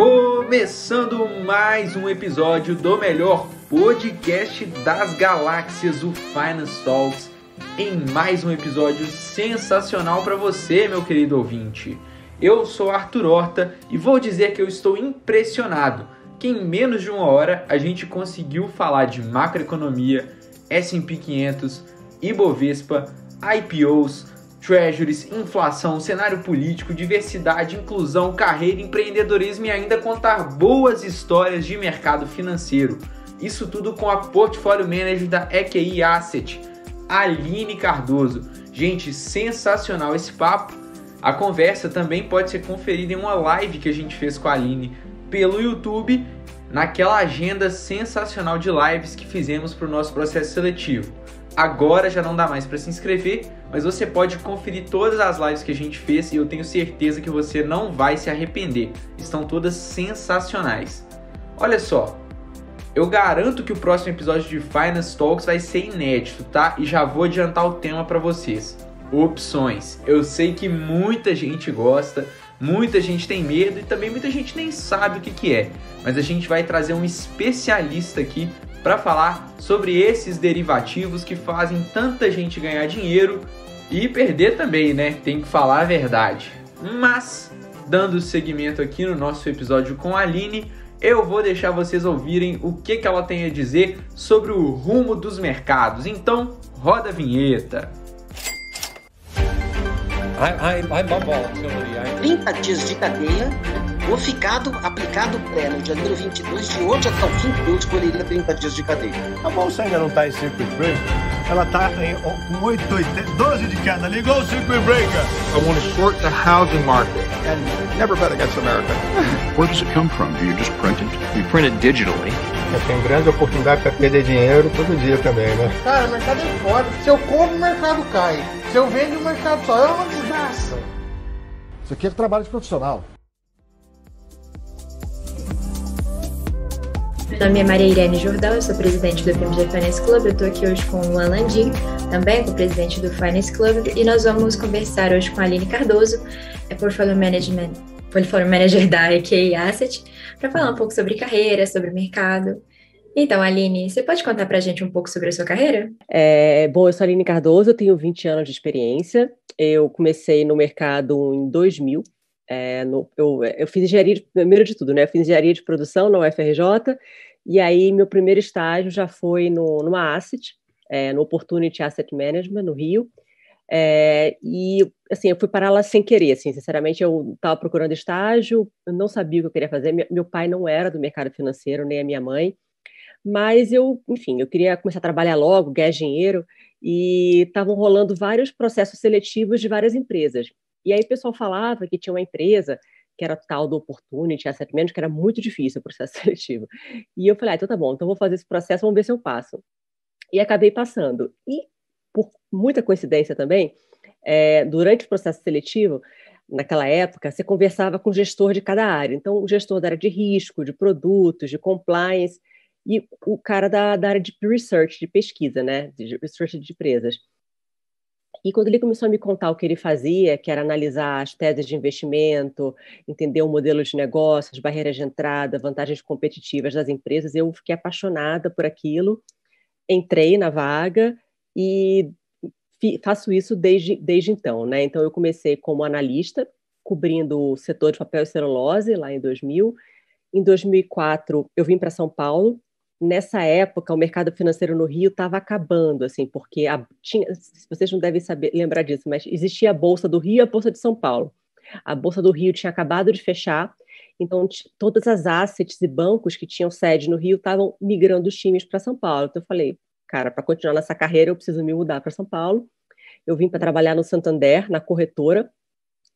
Começando mais um episódio do melhor podcast das galáxias, o Finance Talks, em mais um episódio sensacional para você, meu querido ouvinte. Eu sou Arthur Horta e vou dizer que eu estou impressionado que em menos de uma hora a gente conseguiu falar de macroeconomia, S&P 500, Ibovespa, IPOs, Treasuries, inflação, cenário político, diversidade, inclusão, carreira, empreendedorismo e ainda contar boas histórias de mercado financeiro. Isso tudo com a Portfólio Manager da EQI Asset, Aline Cardoso. Gente, sensacional esse papo. A conversa também pode ser conferida em uma live que a gente fez com a Aline pelo YouTube, naquela agenda sensacional de lives que fizemos para o nosso processo seletivo. Agora já não dá mais para se inscrever, mas você pode conferir todas as lives que a gente fez e eu tenho certeza que você não vai se arrepender. Estão todas sensacionais. Olha só, eu garanto que o próximo episódio de Finance Talks vai ser inédito, tá? E já vou adiantar o tema para vocês. Opções. Eu sei que muita gente gosta, muita gente tem medo e também muita gente nem sabe o que é. Mas a gente vai trazer um especialista aqui para falar sobre esses derivativos que fazem tanta gente ganhar dinheiro e perder também, né? Tem que falar a verdade. Mas, dando seguimento aqui no nosso episódio com a Aline, eu vou deixar vocês ouvirem o que ela tem a dizer sobre o rumo dos mercados. Então, roda a vinheta. I love volatility. 30 dias de cadeia, o ficado aplicado pré no dia número 22, de hoje até o fim do mês, escolheria 30 dias de cadeia. A bolsa ainda não está em circuit breaker, ela está com 12 de queda, ligou o circuit breaker. I want to short the housing market and never bet against America. Where does it come from? Do you just print it? You print it digitally. Eu tenho grande oportunidade para perder dinheiro todo dia também, né? Cara, o mercado é foda. Se eu compro, o mercado cai. Se eu vendo, o mercado só é uma desgraça. Isso aqui é trabalho de profissional. Meu nome é Maria Irene Jordão, eu sou presidente do PMG Finance Club. Eu estou aqui hoje com o Alan Din, também co-presidente do Finance Club, e nós vamos conversar hoje com a Aline Cardoso, Portfólio Manager da EQI Asset, para falar um pouco sobre carreira, sobre mercado. Então, Aline, você pode contar para a gente um pouco sobre a sua carreira? Bom, eu sou a Aline Cardoso, eu tenho 20 anos de experiência. Eu comecei no mercado em 2000. Eu fiz engenharia, primeiro de tudo, né? Eu fiz engenharia de produção na UFRJ, e aí meu primeiro estágio já foi numa asset, no Opportunity Asset Management, no Rio. E, assim, eu fui parar lá sem querer, assim, sinceramente, eu estava procurando estágio, eu não sabia o que eu queria fazer. Meu pai não era do mercado financeiro, nem a minha mãe, mas eu queria começar a trabalhar logo, ganhar dinheiro, e estavam rolando vários processos seletivos de várias empresas. E aí o pessoal falava que tinha uma empresa que era tal do Opportunity Asset Management, que era muito difícil o processo seletivo. E eu falei, então tá bom, então vou fazer esse processo, vamos ver se eu passo. E acabei passando. E, por muita coincidência também, durante o processo seletivo, naquela época, você conversava com o gestor de cada área. Então, o gestor da área de risco, de produtos, de compliance, e o cara da área de research, de pesquisa, né, de research de empresas. E quando ele começou a me contar o que ele fazia, que era analisar as teses de investimento, entender o modelo de negócio, as barreiras de entrada, vantagens competitivas das empresas, eu fiquei apaixonada por aquilo, entrei na vaga e faço isso desde então, né? Então, eu comecei como analista, cobrindo o setor de papel e celulose, lá em 2000. Em 2004, eu vim para São Paulo. Nessa época, o mercado financeiro no Rio estava acabando, assim, porque vocês não devem lembrar disso, mas existia a Bolsa do Rio e a Bolsa de São Paulo. A Bolsa do Rio tinha acabado de fechar, então todas as assets e bancos que tinham sede no Rio estavam migrando os times para São Paulo. Então eu falei, cara, para continuar nessa carreira eu preciso me mudar para São Paulo. Eu vim para trabalhar no Santander, na corretora.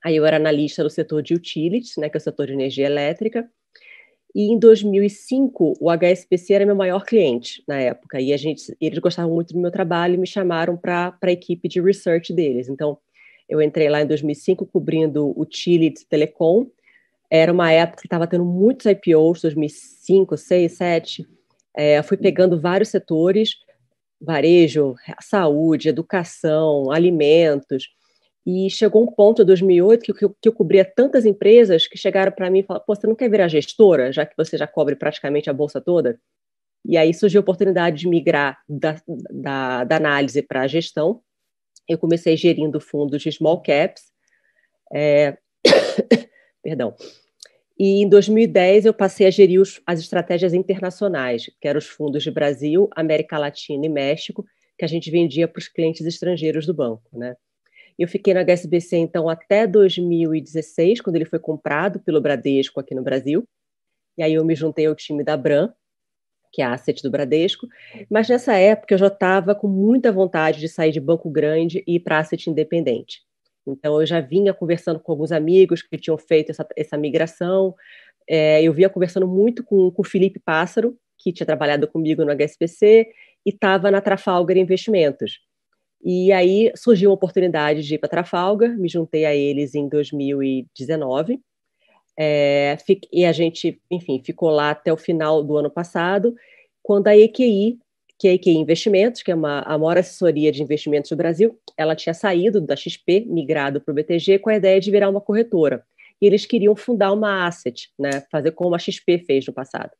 Aí eu era analista do setor de utilities, né, que é o setor de energia elétrica. E em 2005, o HSBC era meu maior cliente na época, e eles gostavam muito do meu trabalho e me chamaram para a equipe de research deles. Então, eu entrei lá em 2005 cobrindo utilities telecom. Era uma época que estava tendo muitos IPOs, 2005, 2006, 2007. Fui pegando vários setores, varejo, saúde, educação, alimentos, E chegou um ponto, em 2008, que eu cobria tantas empresas que chegaram para mim e falaram, pô, você não quer virar gestora, já que você já cobre praticamente a bolsa toda? E aí surgiu a oportunidade de migrar da análise para a gestão. Eu comecei gerindo fundos de small caps, perdão. E em 2010 eu passei a gerir as estratégias internacionais, que eram os fundos de Brasil, América Latina e México, que a gente vendia para os clientes estrangeiros do banco, né? Eu fiquei na HSBC, então, até 2016, quando ele foi comprado pelo Bradesco aqui no Brasil. E aí eu me juntei ao time da Bram, que é a asset do Bradesco. Mas nessa época eu já estava com muita vontade de sair de banco grande e ir para asset independente. Então eu já vinha conversando com alguns amigos que tinham feito essa migração. Eu vinha conversando muito com o Felipe Pássaro, que tinha trabalhado comigo no HSBC e estava na Trafalgar Investimentos. E aí surgiu a oportunidade de ir para a Trafalgar, me juntei a eles em 2019, e a gente, enfim, ficou lá até o final do ano passado, quando a EQI, que é a EQI Investimentos, que é a maior assessoria de investimentos do Brasil, ela tinha saído da XP, migrado para o BTG, com a ideia de virar uma corretora. E eles queriam fundar uma asset, né, fazer como a XP fez no passado.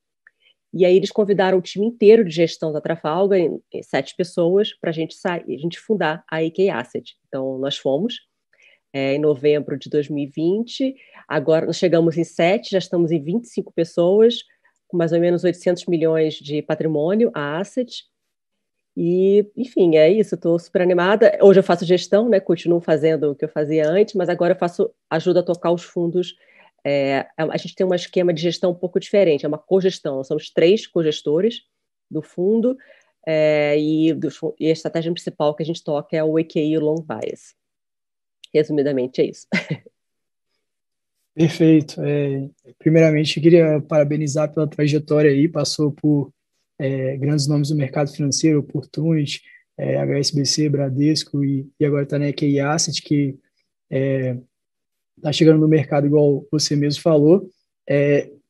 E aí eles convidaram o time inteiro de gestão da Trafalgar, em 7 pessoas, para a gente fundar a EQI Asset. Então, nós fomos em novembro de 2020, agora nós chegamos em 7, já estamos em 25 pessoas, com mais ou menos 800 milhões de patrimônio, a Asset. E, enfim, é isso, estou super animada. Hoje eu faço gestão, né, continuo fazendo o que eu fazia antes, mas agora eu ajudo a tocar os fundos. A gente tem um esquema de gestão um pouco diferente, é uma cogestão, nós somos 3 cogestores do fundo, e a estratégia principal que a gente toca é o EQI Long Bias. Resumidamente é isso. Perfeito. Primeiramente, eu queria parabenizar pela trajetória aí, passou por grandes nomes do mercado financeiro, Opportunity, HSBC, Bradesco e agora está na EQI Asset, que está chegando no mercado igual você mesmo falou.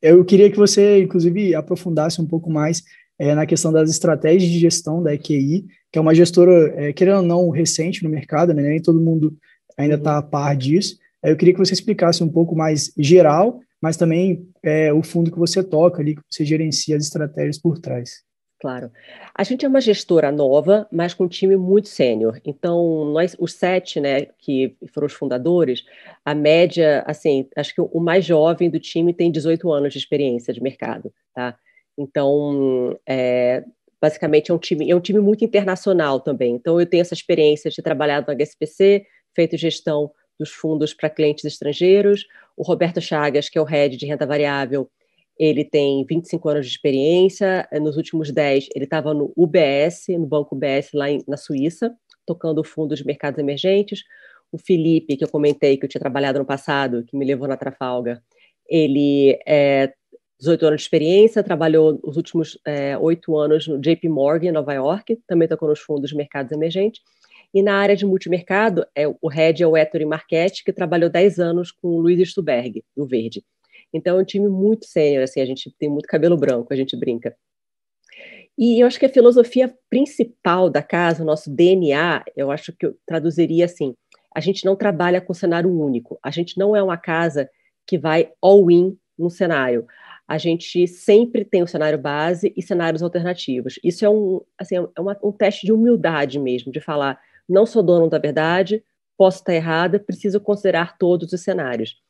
Eu queria que você, inclusive, aprofundasse um pouco mais na questão das estratégias de gestão da EQI, que é uma gestora, querendo ou não, recente no mercado, né? Nem todo mundo ainda está a par disso. Eu queria que você explicasse um pouco mais geral, mas também o fundo que você toca ali, que você gerencia as estratégias por trás. Claro. A gente é uma gestora nova, mas com um time muito sênior. Então, nós, os 7, né, que foram os fundadores, a média, assim, acho que o mais jovem do time tem 18 anos de experiência de mercado, tá? Então, basicamente é um time muito internacional também. Então, eu tenho essa experiência de trabalhar no HSBC, feito gestão dos fundos para clientes estrangeiros. O Roberto Chagas, que é o head de renda variável, ele tem 25 anos de experiência. Nos últimos 10, ele estava no UBS, no Banco UBS, lá na Suíça, tocando o fundo de mercados emergentes. O Felipe, que eu comentei, que eu tinha trabalhado no passado, que me levou na Trafalgar, ele 18 anos de experiência, trabalhou os últimos 8 anos no JP Morgan, em Nova York, também tocou nos fundos de mercados emergentes. E na área de multimercado, o head é o Ettore Marchetti, que trabalhou 10 anos com o Luiz Stuberg, do Verde. Então, é um time muito sênior, assim, a gente tem muito cabelo branco, a gente brinca. E eu acho que a filosofia principal da casa, o nosso DNA, eu acho que eu traduziria assim, a gente não trabalha com cenário único, a gente não é uma casa que vai all-in num cenário. A gente sempre tem um cenário base e cenários alternativos. Isso é um teste de humildade mesmo, de falar, não sou dono da verdade, posso estar errada, preciso considerar todos os cenários.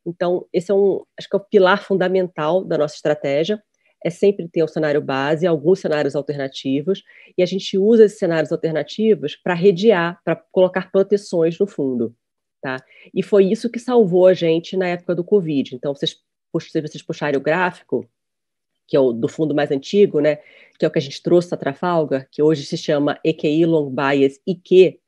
Então, esse acho que é o pilar fundamental da nossa estratégia, é sempre ter um cenário base, alguns cenários alternativos, e a gente usa esses cenários alternativos para redear, para colocar proteções no fundo, tá? E foi isso que salvou a gente na época do Covid. Então, se vocês puxarem o gráfico, que é o do fundo mais antigo, né, que é o que a gente trouxe da Trafalgar, que hoje se chama EQI Long Bias IQ,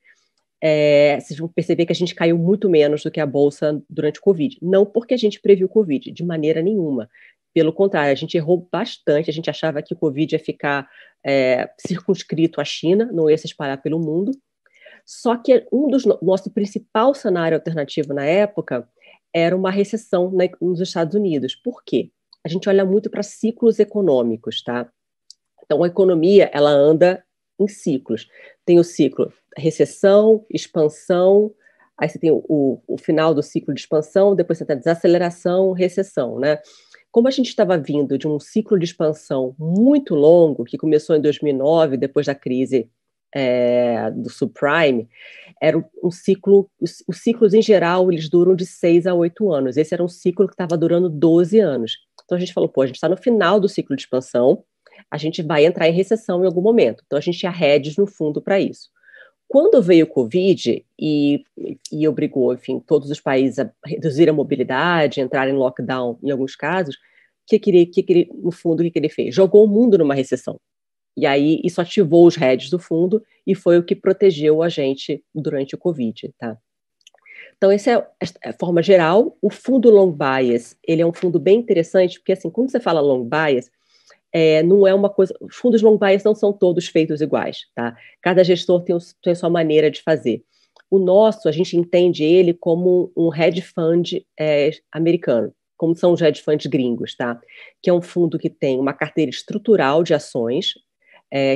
vocês vão perceber que a gente caiu muito menos do que a Bolsa durante o Covid. Não porque a gente previu o Covid, de maneira nenhuma. Pelo contrário, a gente errou bastante, a gente achava que o Covid ia ficar circunscrito à China, não ia se espalhar pelo mundo. Só que nosso principal cenário alternativo na época era uma recessão nos Estados Unidos. Por quê? A gente olha muito para ciclos econômicos, tá? Então, a economia, ela anda em ciclos. Tem o ciclo recessão, expansão, Aí você tem o final do ciclo de expansão, depois você tem a desaceleração, recessão, né? Como a gente estava vindo de um ciclo de expansão muito longo, que começou em 2009, depois da crise do subprime, era um ciclo, os ciclos em geral, eles duram de 6 a 8 anos. Esse era um ciclo que estava durando 12 anos. Então a gente falou, a gente está no final do ciclo de expansão, a gente vai entrar em recessão em algum momento. Então a gente tinha hedges no fundo para isso. Quando veio o Covid e obrigou, enfim, todos os países a reduzir a mobilidade, entrar em lockdown em alguns casos, no fundo, o que ele fez? Jogou o mundo numa recessão. E aí isso ativou os hedges do fundo e foi o que protegeu a gente durante o Covid, tá? Então, essa é a forma geral. O fundo long bias, ele é um fundo bem interessante, porque assim, quando você fala long bias, não é uma coisa... Os fundos long bias não são todos feitos iguais, tá? Cada gestor tem a sua maneira de fazer. O nosso, a gente entende ele como um hedge fund americano, como são os hedge funds gringos, tá? Que é um fundo que tem uma carteira estrutural de ações,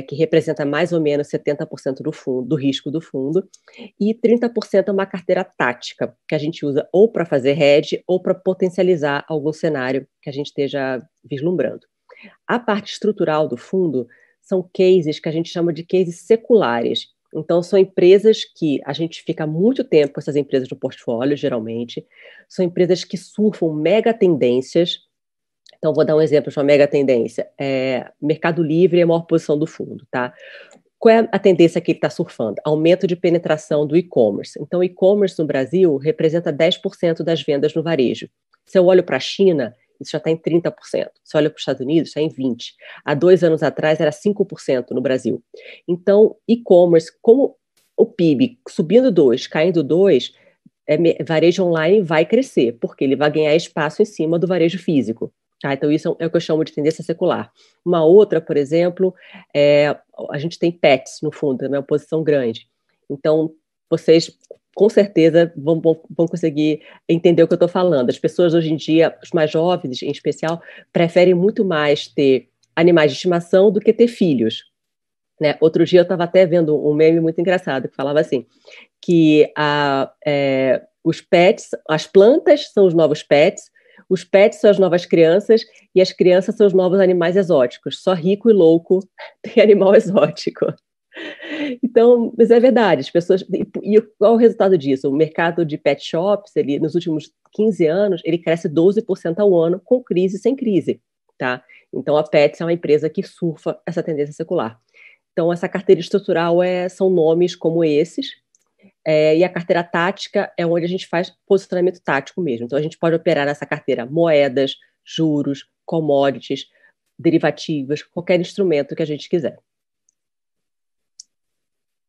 que representa mais ou menos 70% do risco do fundo, e 30% é uma carteira tática, que a gente usa ou para fazer hedge ou para potencializar algum cenário que a gente esteja vislumbrando. A parte estrutural do fundo são cases que a gente chama de cases seculares. Então, são empresas que a gente fica muito tempo com essas empresas no portfólio, geralmente. São empresas que surfam mega tendências. Então, vou dar um exemplo de uma mega tendência. Mercado Livre é a maior posição do fundo, tá? Qual é a tendência que ele está surfando? Aumento de penetração do e-commerce. Então, o e-commerce no Brasil representa 10% das vendas no varejo. Se eu olho para a China, isso já está em 30%. Se olha para os Estados Unidos, está em 20%. Há 2 anos atrás era 5% no Brasil. Então, e-commerce, como o PIB subindo 2%, caindo 2%, varejo online vai crescer, porque ele vai ganhar espaço em cima do varejo físico. Tá? Então, isso é o que eu chamo de tendência secular. Uma outra, por exemplo, a gente tem pets no fundo, é uma posição grande. Então, vocês com certeza vão conseguir entender o que eu estou falando. As pessoas hoje em dia, os mais jovens em especial, preferem muito mais ter animais de estimação do que ter filhos. Né? Outro dia eu estava até vendo um meme muito engraçado que falava assim, que os pets, as plantas são os novos pets, os pets são as novas crianças e as crianças são os novos animais exóticos. Só rico e louco tem animal exótico. Então, mas é verdade, as pessoas... E qual é o resultado disso? O mercado de pet shops, ele, nos últimos 15 anos, ele cresce 12% ao ano, com crise e sem crise, tá? Então, a Pets é uma empresa que surfa essa tendência secular. Então, essa carteira estrutural são nomes como esses, e a carteira tática é onde a gente faz posicionamento tático mesmo. Então, a gente pode operar nessa carteira moedas, juros, commodities, derivativos, qualquer instrumento que a gente quiser.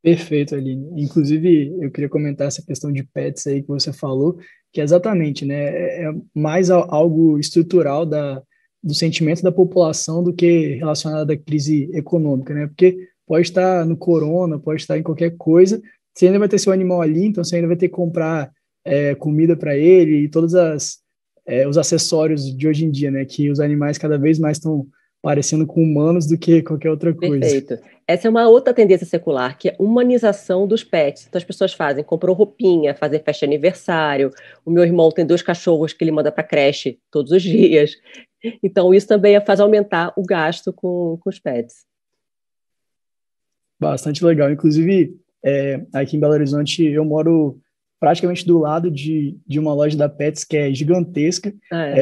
Perfeito, Aline. Inclusive, eu queria comentar essa questão de pets aí que você falou, que é exatamente, né, é mais algo estrutural do sentimento da população do que relacionado à crise econômica, né? Porque pode estar no corona, pode estar em qualquer coisa, você ainda vai ter seu animal ali, então você ainda vai ter que comprar comida para ele e todos os acessórios de hoje em dia, né? Que os animais cada vez mais estão parecendo com humanos do que qualquer outra coisa. Perfeito. Essa é uma outra tendência secular, que é a humanização dos pets. Então as pessoas compram roupinha, fazem festa de aniversário. O meu irmão tem 2 cachorros que ele manda para a creche todos os dias. Então isso também faz aumentar o gasto com os pets. Bastante legal. Inclusive, aqui em Belo Horizonte, eu moro praticamente do lado de uma loja da Pets que é gigantesca.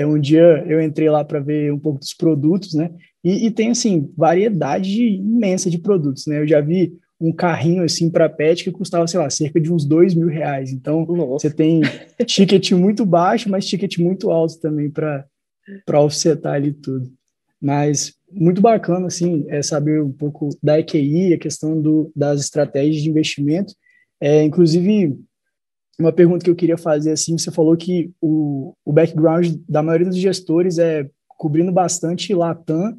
Um dia eu entrei lá para ver um pouco dos produtos, né? E tem, assim, variedade imensa de produtos, né? Eu já vi um carrinho, assim, para pet que custava, sei lá, cerca de uns R$2.000. Então, Você tem ticket muito baixo, mas ticket muito alto também para offsetar ali tudo. Mas muito bacana, assim, saber um pouco da EQI, a questão das estratégias de investimento. Inclusive, uma pergunta que eu queria fazer, assim, você falou que o background da maioria dos gestores é cobrindo bastante Latam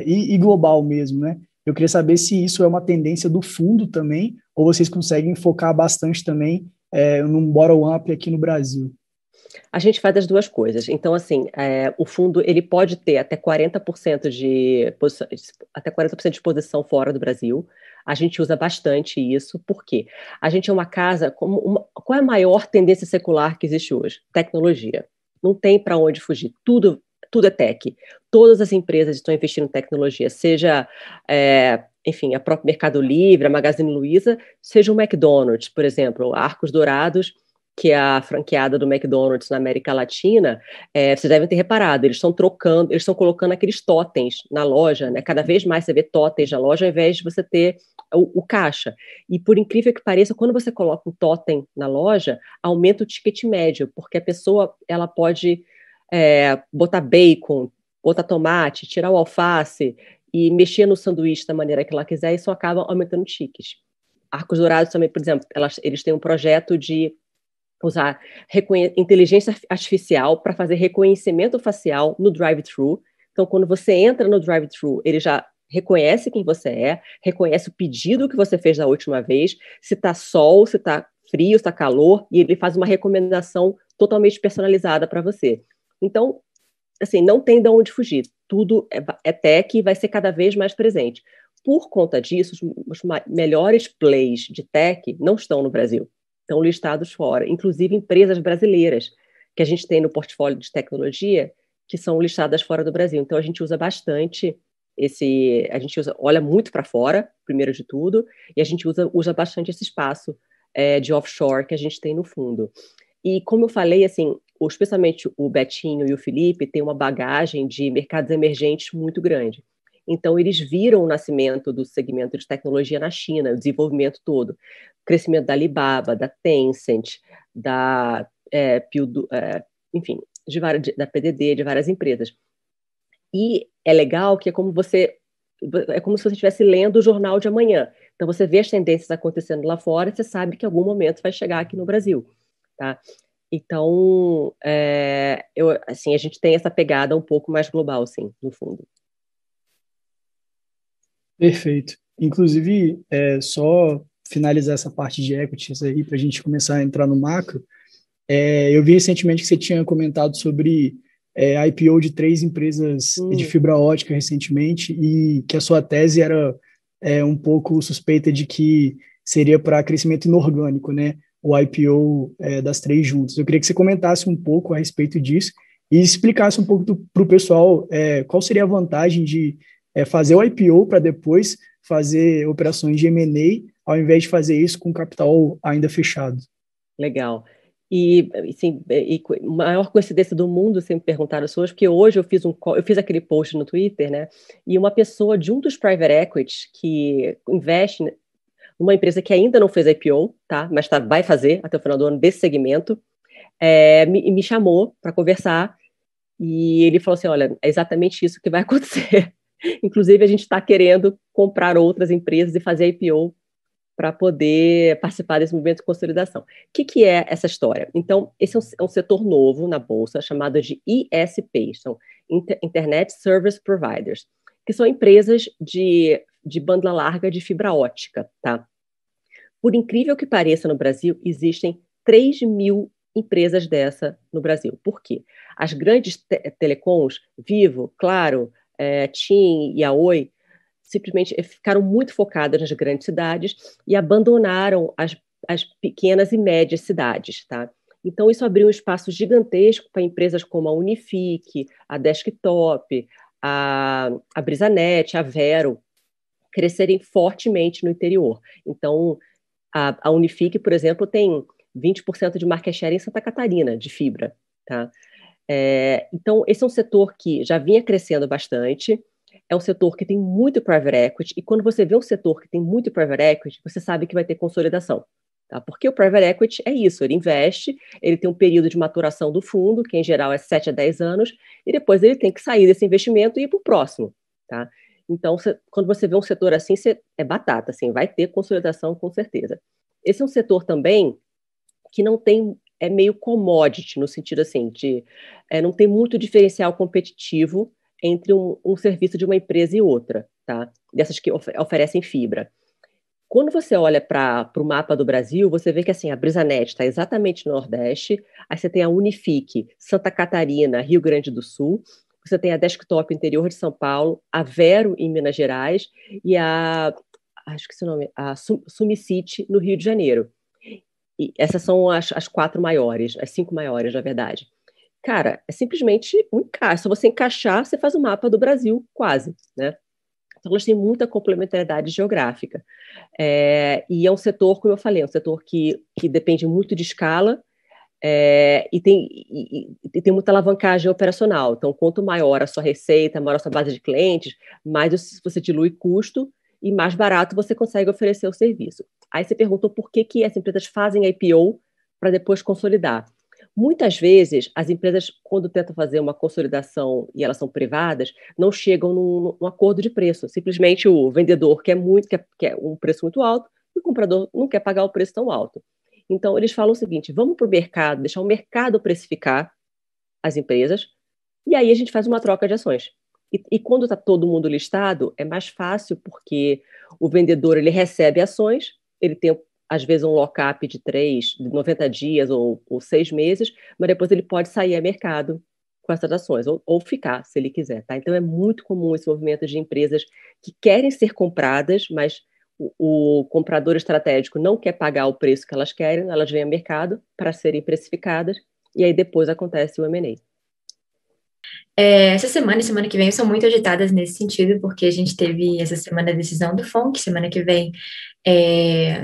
e global mesmo, né? Eu queria saber se isso é uma tendência do fundo também, ou vocês conseguem focar bastante também num bottom-up aqui no Brasil. A gente faz as duas coisas. Então, assim, o fundo ele pode ter até 40% de exposição fora do Brasil. A gente usa bastante isso, por quê? A gente é uma casa, qual é a maior tendência secular que existe hoje? Tecnologia. Não tem para onde fugir, tudo é tech. Todas as empresas estão investindo em tecnologia, seja, enfim, a própria Mercado Livre, a Magazine Luiza, seja o McDonald's, por exemplo, Arcos Dourados, que é a franqueada do McDonald's na América Latina, vocês devem ter reparado, eles estão colocando aqueles totens na loja, né? Cada vez mais você vê totens na loja, ao invés de você ter o caixa. E por incrível que pareça, quando você coloca um totem na loja, aumenta o ticket médio, porque a pessoa ela pode botar bacon, botar tomate, tirar o alface e mexer no sanduíche da maneira que ela quiser, e isso acaba aumentando tickets. Arcos Dourados também, por exemplo, eles têm um projeto de usar inteligência artificial para fazer reconhecimento facial no drive-thru. Então, quando você entra no drive-thru, ele já reconhece quem você é, reconhece o pedido que você fez da última vez, se está sol, se está frio, se está calor, e ele faz uma recomendação totalmente personalizada para você. Então, assim, não tem de onde fugir. Tudo é tech e vai ser cada vez mais presente. Por conta disso, os melhores plays de tech não estão no Brasil. Estão listados fora, inclusive empresas brasileiras que a gente tem no portfólio de tecnologia que são listadas fora do Brasil. Então a gente usa bastante olha muito para fora, primeiro de tudo, e a gente usa bastante esse espaço de offshore que a gente tem no fundo. E como eu falei, assim, especialmente o Betinho e o Felipe têm uma bagagem de mercados emergentes muito grande. Então, eles viram o nascimento do segmento de tecnologia na China, o desenvolvimento todo. O crescimento da Alibaba, da Tencent, enfim, da PDD, de várias empresas. E é legal que é como se você estivesse lendo o jornal de amanhã. Então, você vê as tendências acontecendo lá fora e você sabe que em algum momento vai chegar aqui no Brasil. Tá? Então, a gente tem essa pegada um pouco mais global, sim, no fundo. Perfeito. Inclusive, só finalizar essa parte de equities aí, para a gente começar a entrar no macro, eu vi recentemente que você tinha comentado sobre IPO de 3 empresas de fibra ótica recentemente, e que a sua tese era um pouco suspeita de que seria para crescimento inorgânico, né? O IPO das 3 juntas. Eu queria que você comentasse um pouco a respeito disso e explicasse um pouco para o pessoal qual seria a vantagem de fazer o IPO para depois fazer operações de M&A, ao invés de fazer isso com capital ainda fechado. Legal. E a maior coincidência do mundo, sempre perguntaram isso hoje, porque hoje eu fiz aquele post no Twitter, né? E uma pessoa de um dos private equities que investe numa empresa que ainda não fez IPO, tá? Mas vai fazer até o final do ano desse segmento, me chamou para conversar, e ele falou assim, olha, é exatamente isso que vai acontecer. Inclusive, a gente está querendo comprar outras empresas e fazer IPO para poder participar desse movimento de consolidação. O que é essa história? Então, esse é um setor novo na Bolsa, chamado de ISPs, são Internet Service Providers, que são empresas de banda larga de fibra ótica. Tá? Por incrível que pareça, no Brasil, existem 3.000 empresas dessa no Brasil. Por quê? As grandes telecoms, Vivo, Claro, TIM e a Oi, simplesmente ficaram muito focadas nas grandes cidades e abandonaram as pequenas e médias cidades, tá? Então, isso abriu um espaço gigantesco para empresas como a Unifique, a Desktop, a Brisanet, a Vero, crescerem fortemente no interior. Então, a Unifique, por exemplo, tem 20% de market share em Santa Catarina, de fibra, tá? Então, esse é um setor que já vinha crescendo bastante, é um setor que tem muito private equity, e quando você vê um setor que tem muito private equity, você sabe que vai ter consolidação. Tá? Porque o private equity é isso, ele investe, ele tem um período de maturação do fundo, que em geral é 7 a 10 anos, e depois ele tem que sair desse investimento e ir para o próximo. Tá? Então, quando você vê um setor assim, é batata, assim, vai ter consolidação com certeza. Esse é um setor também que não tem, é meio commodity, no sentido assim, de não tem muito diferencial competitivo entre um serviço de uma empresa e outra, tá? Dessas que oferecem fibra. Quando você olha para o mapa do Brasil, você vê que assim, a Brisanet está exatamente no Nordeste, aí você tem a Unifique, Santa Catarina, Rio Grande do Sul, você tem a Desktop interior de São Paulo, a Vero em Minas Gerais e a acho que esse nome, a Sumicity, no Rio de Janeiro. E essas são as 4 maiores, as 5 maiores, na verdade. Cara, é simplesmente um encaixe. Se você encaixar, você faz o mapa do Brasil, quase, né? Então, elas têm muita complementaridade geográfica. E é um setor, como eu falei, é um setor que depende muito de escala e tem muita alavancagem operacional. Então, quanto maior a sua receita, maior a sua base de clientes, mais você dilui custo e mais barato você consegue oferecer o serviço. Aí você perguntou por que as empresas fazem IPO para depois consolidar. Muitas vezes, as empresas, quando tentam fazer uma consolidação e elas são privadas, não chegam num acordo de preço. Simplesmente o vendedor quer um preço muito alto e o comprador não quer pagar o preço tão alto. Então, eles falam o seguinte, vamos para o mercado, deixar o mercado precificar as empresas e aí a gente faz uma troca de ações. E quando está todo mundo listado, é mais fácil porque o vendedor ele recebe ações, ele tem às vezes um lock-up de 90 dias ou 6 meses, mas depois ele pode sair a mercado com essas ações, ou ficar, se ele quiser. Tá? Então, é muito comum esse movimento de empresas que querem ser compradas, mas o comprador estratégico não quer pagar o preço que elas querem, elas vêm ao mercado para serem precificadas, e aí depois acontece o M&A. Essa semana e semana que vem são muito agitadas nesse sentido, porque a gente teve essa semana a decisão do FONC, semana que vem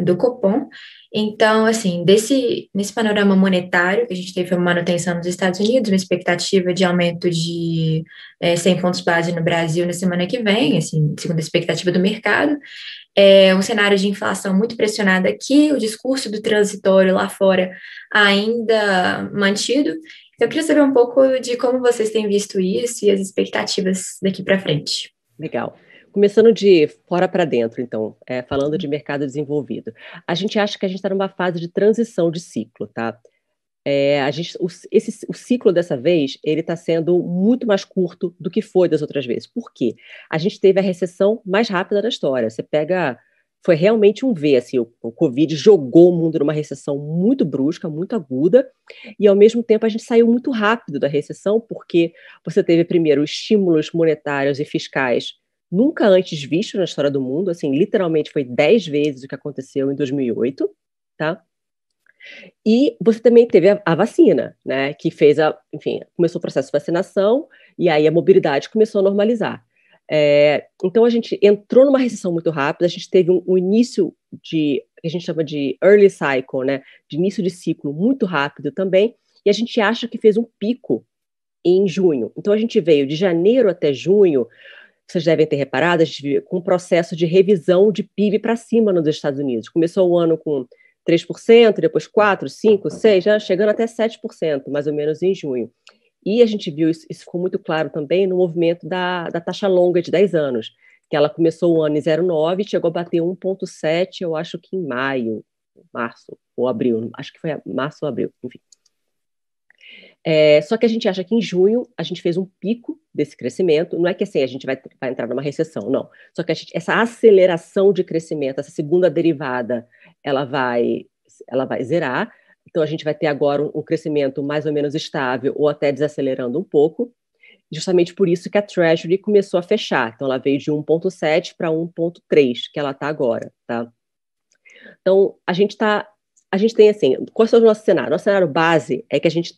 do Copom. Então, assim, nesse panorama monetário, que a gente teve uma manutenção nos Estados Unidos, uma expectativa de aumento de 100 pontos base no Brasil na semana que vem, assim, segundo a expectativa do mercado. Um cenário de inflação muito pressionada aqui, o discurso do transitório lá fora ainda mantido. Eu queria saber um pouco de como vocês têm visto isso e as expectativas daqui para frente. Legal. Começando de fora para dentro, então, falando de mercado desenvolvido. A gente acha que a gente está numa fase de transição de ciclo, tá? O ciclo dessa vez, ele está sendo muito mais curto do que foi das outras vezes. Por quê? A gente teve a recessão mais rápida da história. Foi realmente um V, assim, o Covid jogou o mundo numa recessão muito brusca, muito aguda, e ao mesmo tempo a gente saiu muito rápido da recessão, porque você teve primeiro estímulos monetários e fiscais nunca antes vistos na história do mundo, assim, literalmente foi 10 vezes o que aconteceu em 2008, tá? E você também teve a vacina, né, que começou o processo de vacinação, e aí a mobilidade começou a normalizar. Então a gente entrou numa recessão muito rápida, a gente teve um início que a gente chama de early cycle, né, de início de ciclo muito rápido também, e a gente acha que fez um pico em junho. Então a gente veio de janeiro até junho, vocês devem ter reparado, a gente veio com um processo de revisão de PIB para cima nos Estados Unidos. Começou o ano com 3%, depois 4%, 5%, 6%, já chegando até 7%, mais ou menos em junho. E a gente viu isso ficou muito claro também no movimento da taxa longa de 10 anos, que ela começou o ano em 0,9 e chegou a bater 1,7, eu acho que em março ou abril, acho que foi março ou abril, enfim. Só que a gente acha que em junho a gente fez um pico desse crescimento, não é que assim a gente vai entrar numa recessão, não. Só que essa aceleração de crescimento, essa segunda derivada, ela vai zerar. Então, a gente vai ter agora um crescimento mais ou menos estável ou até desacelerando um pouco, justamente por isso que a Treasury começou a fechar. Então, ela veio de 1,7 para 1,3, que ela está agora, tá? Então, a gente tem assim, qual é o nosso cenário? Nosso cenário base é que a gente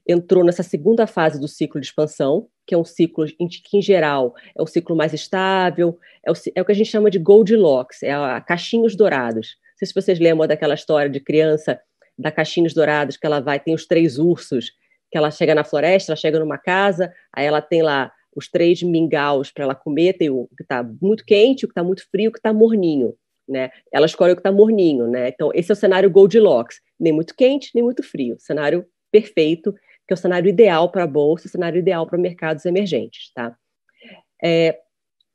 entrou nessa segunda fase do ciclo de expansão, que é um ciclo que, em geral, é um ciclo mais estável, é o que a gente chama de Goldilocks, caixinhos dourados. Não sei se vocês lembram daquela história de criança, da caixinhos dourados, que tem os 3 ursos, que ela chega na floresta, ela chega numa casa, aí ela tem lá os 3 mingaus para ela comer, tem o que está muito quente, o que está muito frio, o que está morninho, né? Ela escolhe o que está morninho, né? Então, esse é o cenário Goldilocks, nem muito quente, nem muito frio, cenário perfeito, que é o cenário ideal para a bolsa, o cenário ideal para mercados emergentes, tá?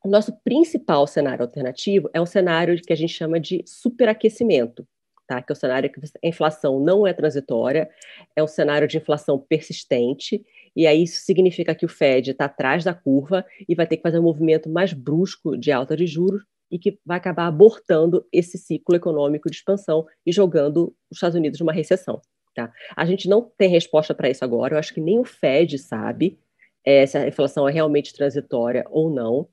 O nosso principal cenário alternativo é um cenário que a gente chama de superaquecimento, tá? Que é o cenário que a inflação não é transitória, é um cenário de inflação persistente, e aí isso significa que o Fed está atrás da curva e vai ter que fazer um movimento mais brusco de alta de juros e que vai acabar abortando esse ciclo econômico de expansão e jogando os Estados Unidos numa recessão, tá? A gente não tem resposta para isso agora, eu acho que nem o Fed sabe se a inflação é realmente transitória ou não.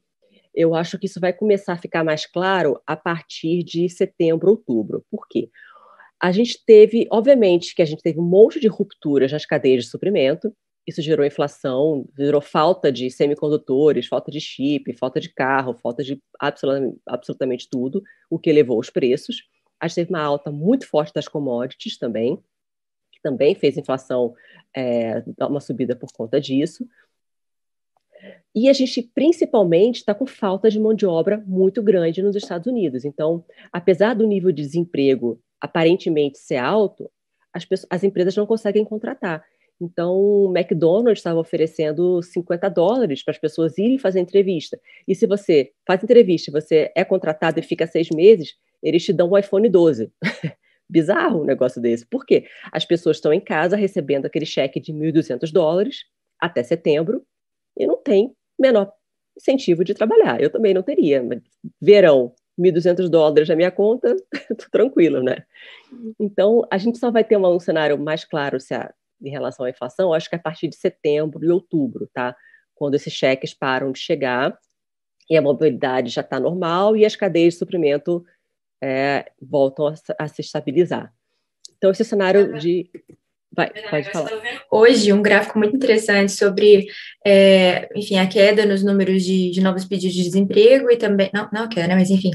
Eu acho que isso vai começar a ficar mais claro a partir de setembro, outubro. Por quê? Obviamente, que a gente teve um monte de rupturas nas cadeias de suprimento, isso gerou inflação, gerou falta de semicondutores, falta de chip, falta de carro, falta de absolutamente tudo, o que elevou os preços. A gente teve uma alta muito forte das commodities também, que também fez inflação dar uma subida por conta disso. E a gente, principalmente, está com falta de mão de obra muito grande nos Estados Unidos. Então, apesar do nível de desemprego aparentemente ser alto, as empresas não conseguem contratar. Então, o McDonald's estava oferecendo $50 para as pessoas irem fazer entrevista. E se você faz entrevista, você é contratado e fica 6 meses, eles te dão um iPhone 12. Bizarro um negócio desse. Por quê? As pessoas estão em casa recebendo aquele cheque de $1.200 até setembro e não tem menor incentivo de trabalhar. Eu também não teria. Mas verão, $1.200 na minha conta, tô tranquilo, né? Então, a gente só vai ter um cenário mais claro em relação à inflação, acho que a partir de setembro e outubro, tá? Quando esses cheques param de chegar e a mobilidade já está normal e as cadeias de suprimento voltam a se estabilizar. Então, esse cenário de... pode falar. Hoje, um gráfico muito interessante sobre, enfim, a queda nos números de novos pedidos de desemprego e também, não a queda, né, mas enfim,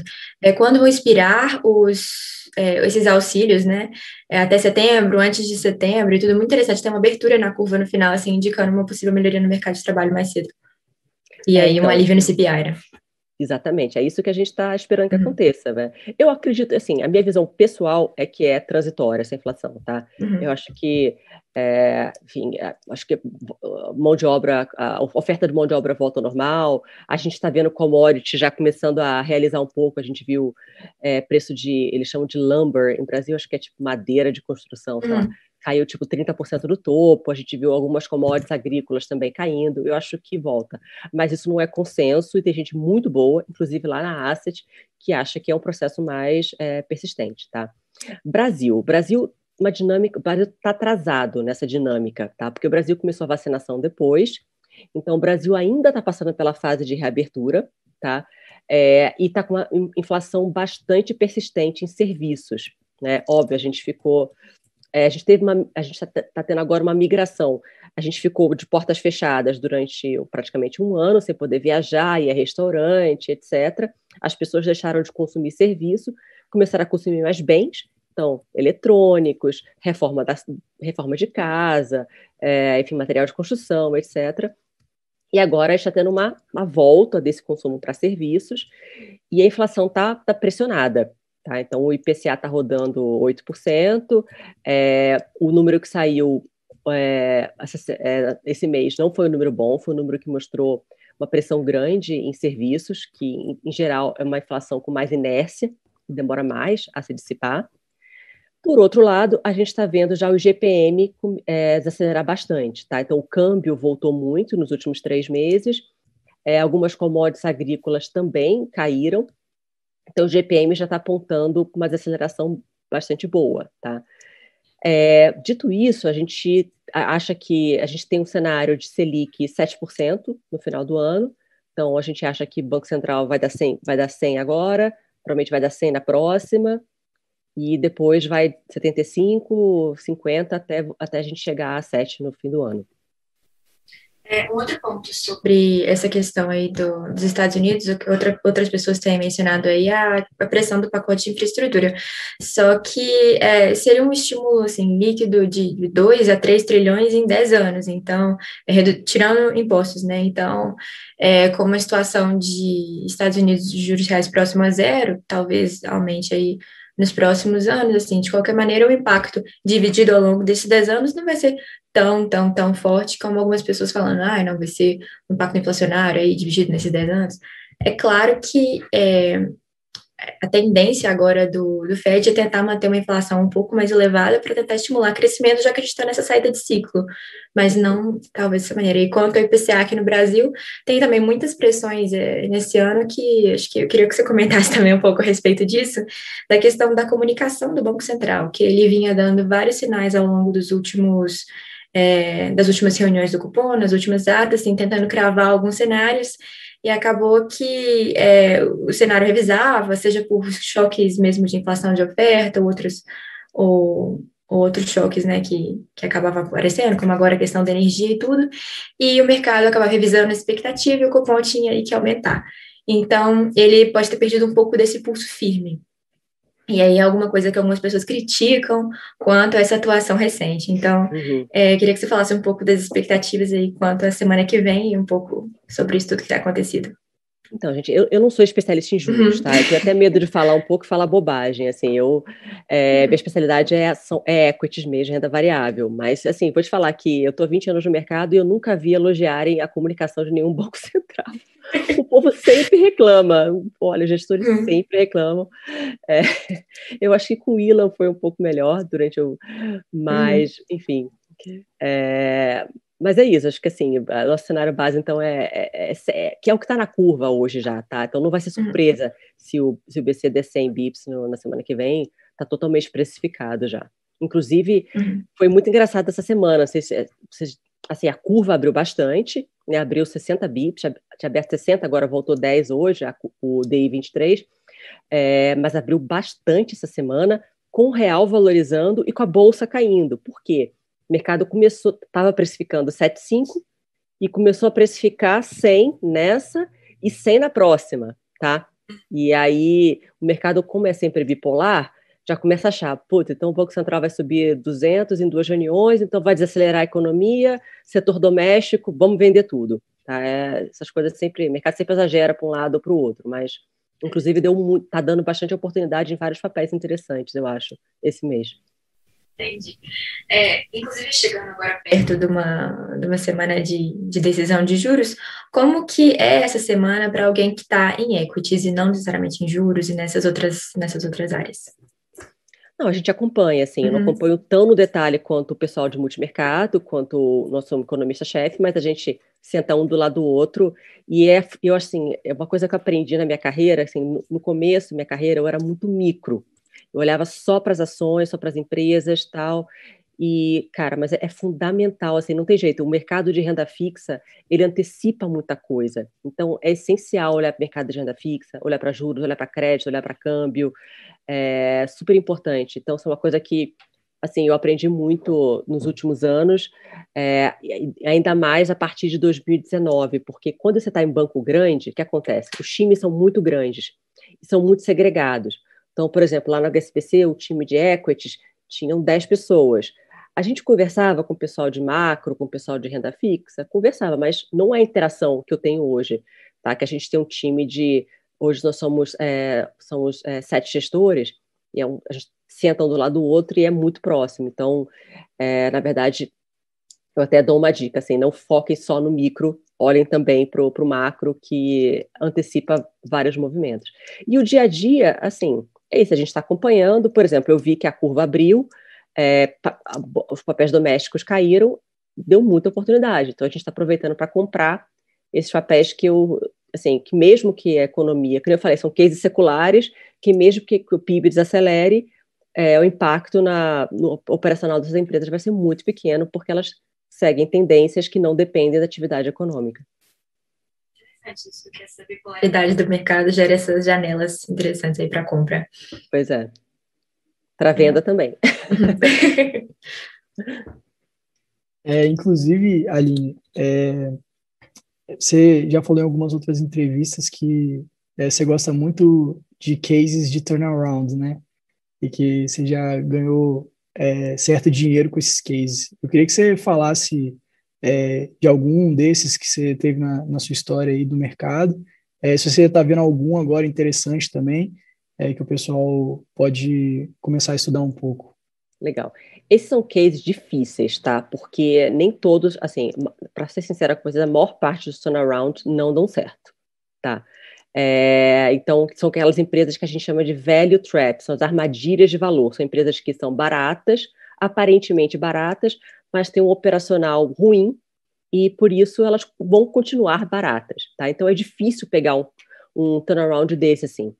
quando vão expirar esses auxílios, né, até setembro, antes de setembro, e tudo muito interessante, tem uma abertura na curva no final, assim, indicando uma possível melhoria no mercado de trabalho mais cedo. E aí, um alívio no CPI, né? Exatamente, é isso que a gente está esperando que aconteça, né? Eu acredito, assim, a minha visão pessoal é que é transitória essa inflação, tá? Eu acho que, enfim, acho que mão de obra, a oferta de mão de obra volta ao normal, a gente está vendo commodity já começando a realizar um pouco, a gente viu preço eles chamam de lumber, em Brasil acho que é tipo madeira de construção, sei lá, caiu tipo 30% do topo, a gente viu algumas commodities agrícolas também caindo, eu acho que volta. Mas isso não é consenso e tem gente muito boa, inclusive lá na Asset, que acha que é um processo mais persistente, tá? Brasil, uma dinâmica, o Brasil está atrasado nessa dinâmica, tá? Porque o Brasil começou a vacinação depois, então o Brasil ainda está passando pela fase de reabertura, tá? E está com uma inflação bastante persistente em serviços, né? Óbvio, a gente está tendo agora uma migração. A gente ficou de portas fechadas durante praticamente um ano, sem poder viajar, ir a restaurante, etc. As pessoas deixaram de consumir serviço, começaram a consumir mais bens, então, eletrônicos, reforma de casa, enfim, material de construção, etc. E agora está tendo uma volta desse consumo para serviços e a inflação está pressionada. Tá, então, o IPCA está rodando 8%, o número que saiu esse mês não foi um número bom, foi um número que mostrou uma pressão grande em serviços, que, em geral, é uma inflação com mais inércia, demora mais a se dissipar. Por outro lado, a gente está vendo já o IGPM desacelerar bastante. Tá? Então, o câmbio voltou muito nos últimos 3 meses, algumas commodities agrícolas também caíram. Então, o GPM já está apontando uma desaceleração bastante boa, tá? Dito isso, a gente acha que a gente tem um cenário de Selic 7% no final do ano, então a gente acha que o Banco Central vai dar 100 agora, provavelmente vai dar 100 na próxima, e depois vai 75, 50, até a gente chegar a 7 no fim do ano. Um outro ponto sobre essa questão aí dos Estados Unidos, o que outras pessoas têm mencionado aí, a pressão do pacote de infraestrutura. Só que seria um estímulo assim, líquido de 2 a 3 trilhões em 10 anos, então, tirando impostos, né? Então, com uma situação de Estados Unidos de juros reais próximo a zero, talvez aumente aí nos próximos anos, assim, de qualquer maneira, o impacto dividido ao longo desses 10 anos não vai ser tão forte como algumas pessoas falando, não vai ser um impacto inflacionário aí dividido nesses 10 anos. É claro que a tendência agora do Fed é tentar manter uma inflação um pouco mais elevada para tentar estimular crescimento, já que a gente está nessa saída de ciclo, mas não talvez dessa maneira. E quanto ao IPCA aqui no Brasil, tem também muitas pressões nesse ano que acho que eu queria que você comentasse também um pouco a respeito disso, da questão da comunicação do Banco Central, que ele vinha dando vários sinais ao longo dos últimos das últimas reuniões do cupom, nas últimas datas, assim, tentando cravar alguns cenários, e acabou que o cenário revisava, seja por choques mesmo de inflação de oferta, ou outros choques, né, que acabavam aparecendo, como agora a questão da energia e tudo, e o mercado acabava revisando a expectativa e o cupom tinha aí que aumentar. Então, ele pode ter perdido um pouco desse pulso firme. E aí, alguma coisa que algumas pessoas criticam quanto a essa atuação recente. Então, queria que você falasse um pouco das expectativas aí quanto à semana que vem e um pouco sobre isso tudo que tem acontecido. Então, gente, eu não sou especialista em juros, tá? Eu tenho até medo de falar um pouco e falar bobagem, assim, minha especialidade é equities mesmo, renda variável, mas, assim, vou te falar que eu tô há 20 anos no mercado e eu nunca vi elogiarem a comunicação de nenhum banco central. O povo sempre reclama, olha, os gestores sempre reclamam. Eu acho que com o Ilan foi um pouco melhor mas, enfim, mas é isso, acho que assim, o nosso cenário base, então, que é o que está na curva hoje já, tá? Então não vai ser surpresa se o BC der 100 bips na semana que vem, está totalmente precificado já. Inclusive, foi muito engraçado essa semana, assim, a curva abriu bastante, né? Abriu 60 bips, tinha aberto 60, agora voltou 10 hoje, o DI 23, mas abriu bastante essa semana, com o real valorizando e com a bolsa caindo. Por quê? O mercado estava precificando 7,5 e começou a precificar 100 nessa e 100 na próxima, tá? E aí o mercado, como é sempre bipolar, já começa a achar, então o Banco Central vai subir 200 em 2 reuniões, então vai desacelerar a economia, setor doméstico, vamos vender tudo. Tá? Essas coisas sempre, o mercado sempre exagera para um lado ou para o outro, mas inclusive está dando bastante oportunidade em vários papéis interessantes, eu acho, esse mês. Entendi. Inclusive, chegando agora perto de uma semana de decisão de juros, como que é essa semana para alguém que está em equities e não necessariamente em juros e nessas outras áreas? Não, a gente acompanha, assim, eu não acompanho tão no detalhe quanto o pessoal de multimercado, quanto o nosso economista-chefe, mas a gente senta um do lado do outro, e eu, assim, é uma coisa que eu aprendi na minha carreira, assim, no começo da minha carreira eu era muito micro, eu olhava só para as ações, só para as empresas, tal, e, cara, mas é fundamental, assim, não tem jeito, o mercado de renda fixa, ele antecipa muita coisa, então é essencial olhar para o mercado de renda fixa, olhar para juros, olhar para crédito, olhar para câmbio, é super importante. Então, isso é uma coisa que, assim, eu aprendi muito nos últimos anos, ainda mais a partir de 2019, porque quando você está em banco grande, o que acontece? Os times são muito grandes e são muito segregados. Então, por exemplo, lá no HSBC, o time de equities tinham 10 pessoas. A gente conversava com o pessoal de macro, com o pessoal de renda fixa, conversava, mas não é a interação que eu tenho hoje, tá? Que a gente tem um time de... Hoje nós somos 7 gestores, e a gente senta um do lado do outro e é muito próximo. Então, na verdade, eu até dou uma dica, assim, não foquem só no micro, olhem também para o macro, que antecipa vários movimentos. E o dia a dia, assim, é isso, a gente está acompanhando. Por exemplo, eu vi que a curva abriu, os papéis domésticos caíram, deu muita oportunidade. Então, a gente está aproveitando para comprar esses papéis que que mesmo que a economia, como eu falei, são cases seculares, que mesmo que o PIB desacelere, o impacto no operacional das empresas vai ser muito pequeno, porque elas seguem tendências que não dependem da atividade econômica. Interessante isso, que essa bipolaridade do mercado gera essas janelas interessantes aí para compra. Pois é. Para venda também. Inclusive, Aline, você já falou em algumas outras entrevistas que você gosta muito de cases de turnaround, né? E que você já ganhou certo dinheiro com esses cases. Eu queria que você falasse de algum desses que você teve na sua história aí do mercado. Se você está vendo algum agora interessante também, que o pessoal pode começar a estudar um pouco. Legal. Esses são cases difíceis, tá? Porque nem todos, assim, para ser sincera com vocês, a maior parte dos turnaround não dão certo, tá? Então, são aquelas empresas que a gente chama de value trap, são as armadilhas de valor, são empresas que são baratas, aparentemente baratas, mas têm um operacional ruim e, por isso, elas vão continuar baratas, tá? Então, é difícil pegar um turnaround desse, assim.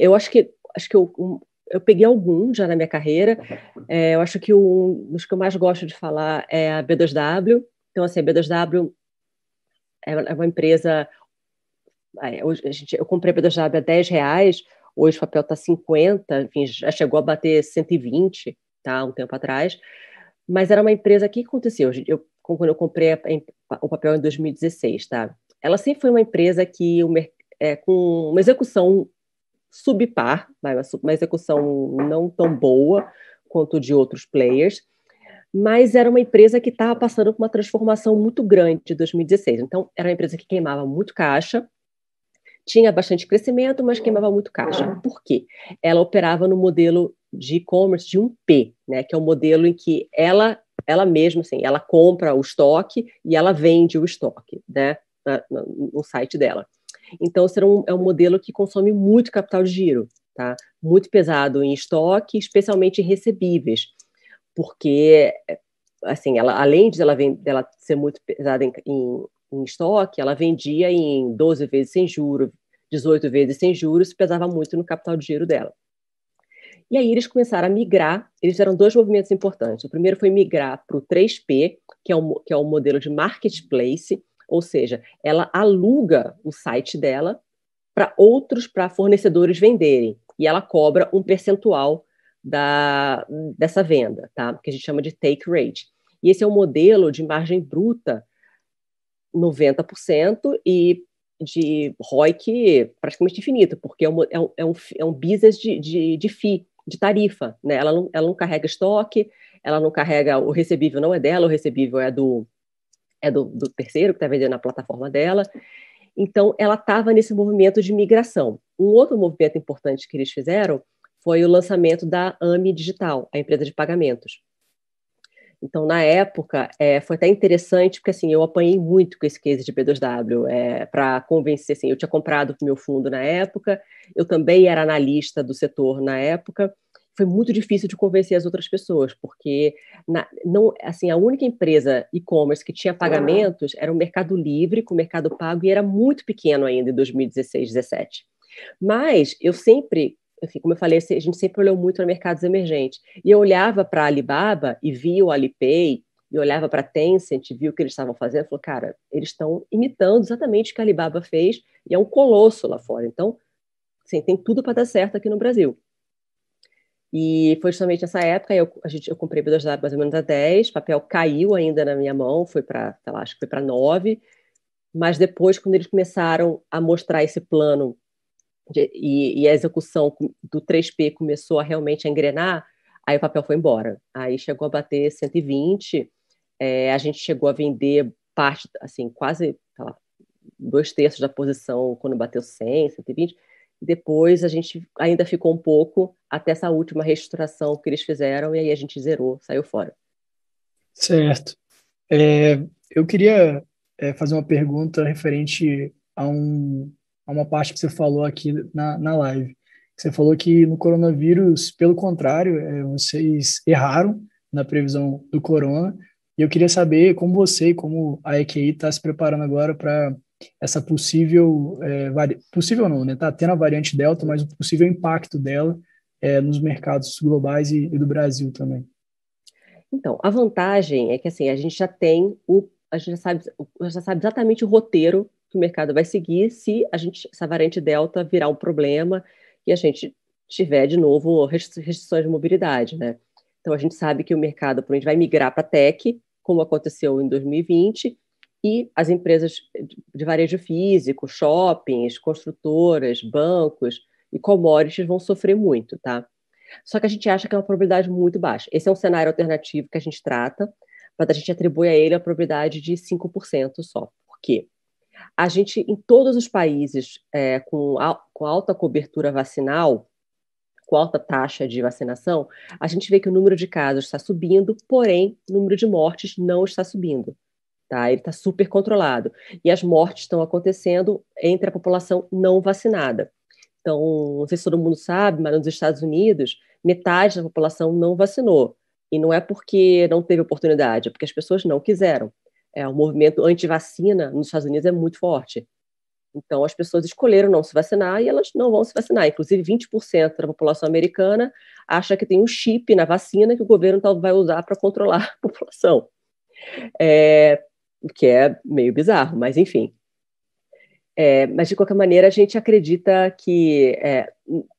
Eu acho que eu peguei alguns já na minha carreira. Eu acho que um dos que eu mais gosto de falar é a B2W. Então, assim, a B2W é uma empresa... Hoje, eu comprei a B2W a R$10, hoje o papel está 50, enfim, já chegou a bater 120, tá, um tempo atrás. Mas era uma empresa... O que aconteceu? Quando eu comprei o papel em 2016, tá? Ela sempre foi uma empresa que, com uma execução subpar, uma execução não tão boa quanto de outros players, mas era uma empresa que estava passando por uma transformação muito grande de 2016. Então, era uma empresa que queimava muito caixa, tinha bastante crescimento, mas queimava muito caixa. Por quê? Ela operava no modelo de e-commerce de 1P, né, que é um modelo em que ela mesma, assim, ela compra o estoque e ela vende o estoque, né, no site dela. Então, é um modelo que consome muito capital de giro, tá? Muito pesado em estoque, especialmente em recebíveis, porque, assim, além de ela ser muito pesada em estoque, ela vendia em 12 vezes sem juros, 18 vezes sem juros, pesava muito no capital de giro dela. E aí eles começaram a migrar, eles fizeram 2 movimentos importantes. O primeiro foi migrar para o 3P, que é um modelo de marketplace, ou seja, ela aluga o site dela para fornecedores venderem, e ela cobra um percentual dessa venda, tá? Que a gente chama de take rate. E esse é um modelo de margem bruta 90% e de ROIC praticamente infinito, porque é um business de fee, de tarifa, né? Ela não carrega estoque, ela não carrega, o recebível não é dela, o recebível é do terceiro que está vendendo na plataforma dela. Então, ela estava nesse movimento de migração. Um outro movimento importante que eles fizeram foi o lançamento da AMI Digital, a empresa de pagamentos. Então, na época, foi até interessante, porque assim, eu apanhei muito com esse case de B2W, para convencer, assim, eu tinha comprado o meu fundo na época, eu também era analista do setor na época, foi muito difícil de convencer as outras pessoas, porque assim, a única empresa e-commerce que tinha pagamentos era o Mercado Livre, com o Mercado Pago, e era muito pequeno ainda em 2016, 2017. Mas eu sempre... Enfim, como eu falei, a gente sempre olhou muito para mercados emergentes. E eu olhava para a Alibaba e via o Alipay, e olhava para a Tencent e via o que eles estavam fazendo, e falou, cara, eles estão imitando exatamente o que a Alibaba fez, e é um colosso lá fora. Então, assim, tem tudo para dar certo aqui no Brasil. E foi justamente nessa época, eu comprei B2W mais ou menos a 10, o papel caiu ainda na minha mão, foi para, sei lá, acho que foi para 9, mas depois, quando eles começaram a mostrar esse plano e a execução do 3P começou a realmente engrenar, aí o papel foi embora. Aí chegou a bater 120, a gente chegou a vender parte, assim, quase 2/3 da posição quando bateu 100, 120, e depois a gente ainda ficou um pouco até essa última reestruturação que eles fizeram, e aí a gente zerou, saiu fora. Certo. Eu queria fazer uma pergunta referente a uma parte que você falou aqui na live. Você falou que no coronavírus, pelo contrário, vocês erraram na previsão do corona, e eu queria saber como você e como a EQI está se preparando agora para essa possível não, né? Está tendo a variante Delta, mas o possível impacto dela nos mercados globais e do Brasil também. Então, a vantagem é que assim, a gente já sabe exatamente o roteiro que o mercado vai seguir se essa variante Delta virar um problema e a gente tiver de novo restrições de mobilidade, né? Então a gente sabe que o mercado provavelmente vai migrar para tech, como aconteceu em 2020, e as empresas de varejo físico, shoppings, construtoras, bancos e commodities vão sofrer muito, tá? Só que a gente acha que é uma probabilidade muito baixa. Esse é um cenário alternativo que a gente trata, mas a gente atribui a ele a probabilidade de 5% só. Por quê? A gente, em todos os países com alta cobertura vacinal, com alta taxa de vacinação, a gente vê que o número de casos está subindo, porém, o número de mortes não está subindo. Tá? Ele está super controlado. E as mortes estão acontecendo entre a população não vacinada. Então, não sei se todo mundo sabe, mas nos Estados Unidos, metade da população não vacinou. E não é porque não teve oportunidade, é porque as pessoas não quiseram. O movimento anti-vacina nos Estados Unidos é muito forte. Então, as pessoas escolheram não se vacinar e elas não vão se vacinar. Inclusive, 20% da população americana acha que tem um chip na vacina que o governo vai usar para controlar a população. O que é meio bizarro, mas enfim. Mas, de qualquer maneira, a gente acredita que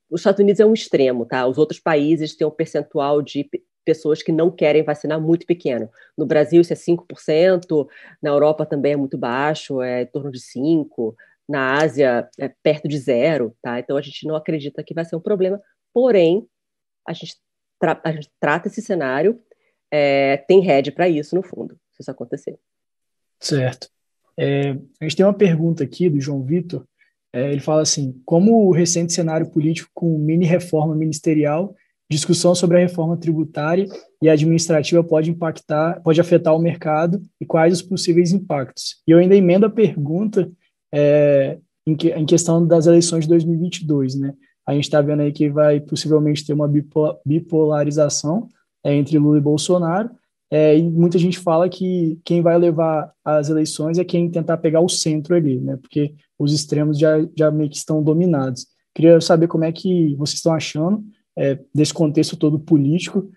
os Estados Unidos é um extremo, tá? Os outros países têm um percentual de pessoas que não querem vacinar muito pequeno. No Brasil, isso é 5%, na Europa também é muito baixo, é em torno de 5%, na Ásia é perto de 0%, tá? Então, a gente não acredita que vai ser um problema, porém, a gente trata esse cenário, tem hedge para isso, no fundo, se isso acontecer. Certo. A gente tem uma pergunta aqui do João Vitor. Ele fala assim: como o recente cenário político com mini reforma ministerial, discussão sobre a reforma tributária e administrativa pode afetar o mercado e quais os possíveis impactos? E eu ainda emendo a pergunta em questão das eleições de 2022, né? A gente está vendo aí que vai possivelmente ter uma bipolarização entre Lula e Bolsonaro. E muita gente fala que quem vai levar as eleições é quem tentar pegar o centro ali, né? Porque os extremos já meio que estão dominados. Queria saber como é que vocês estão achando desse contexto todo político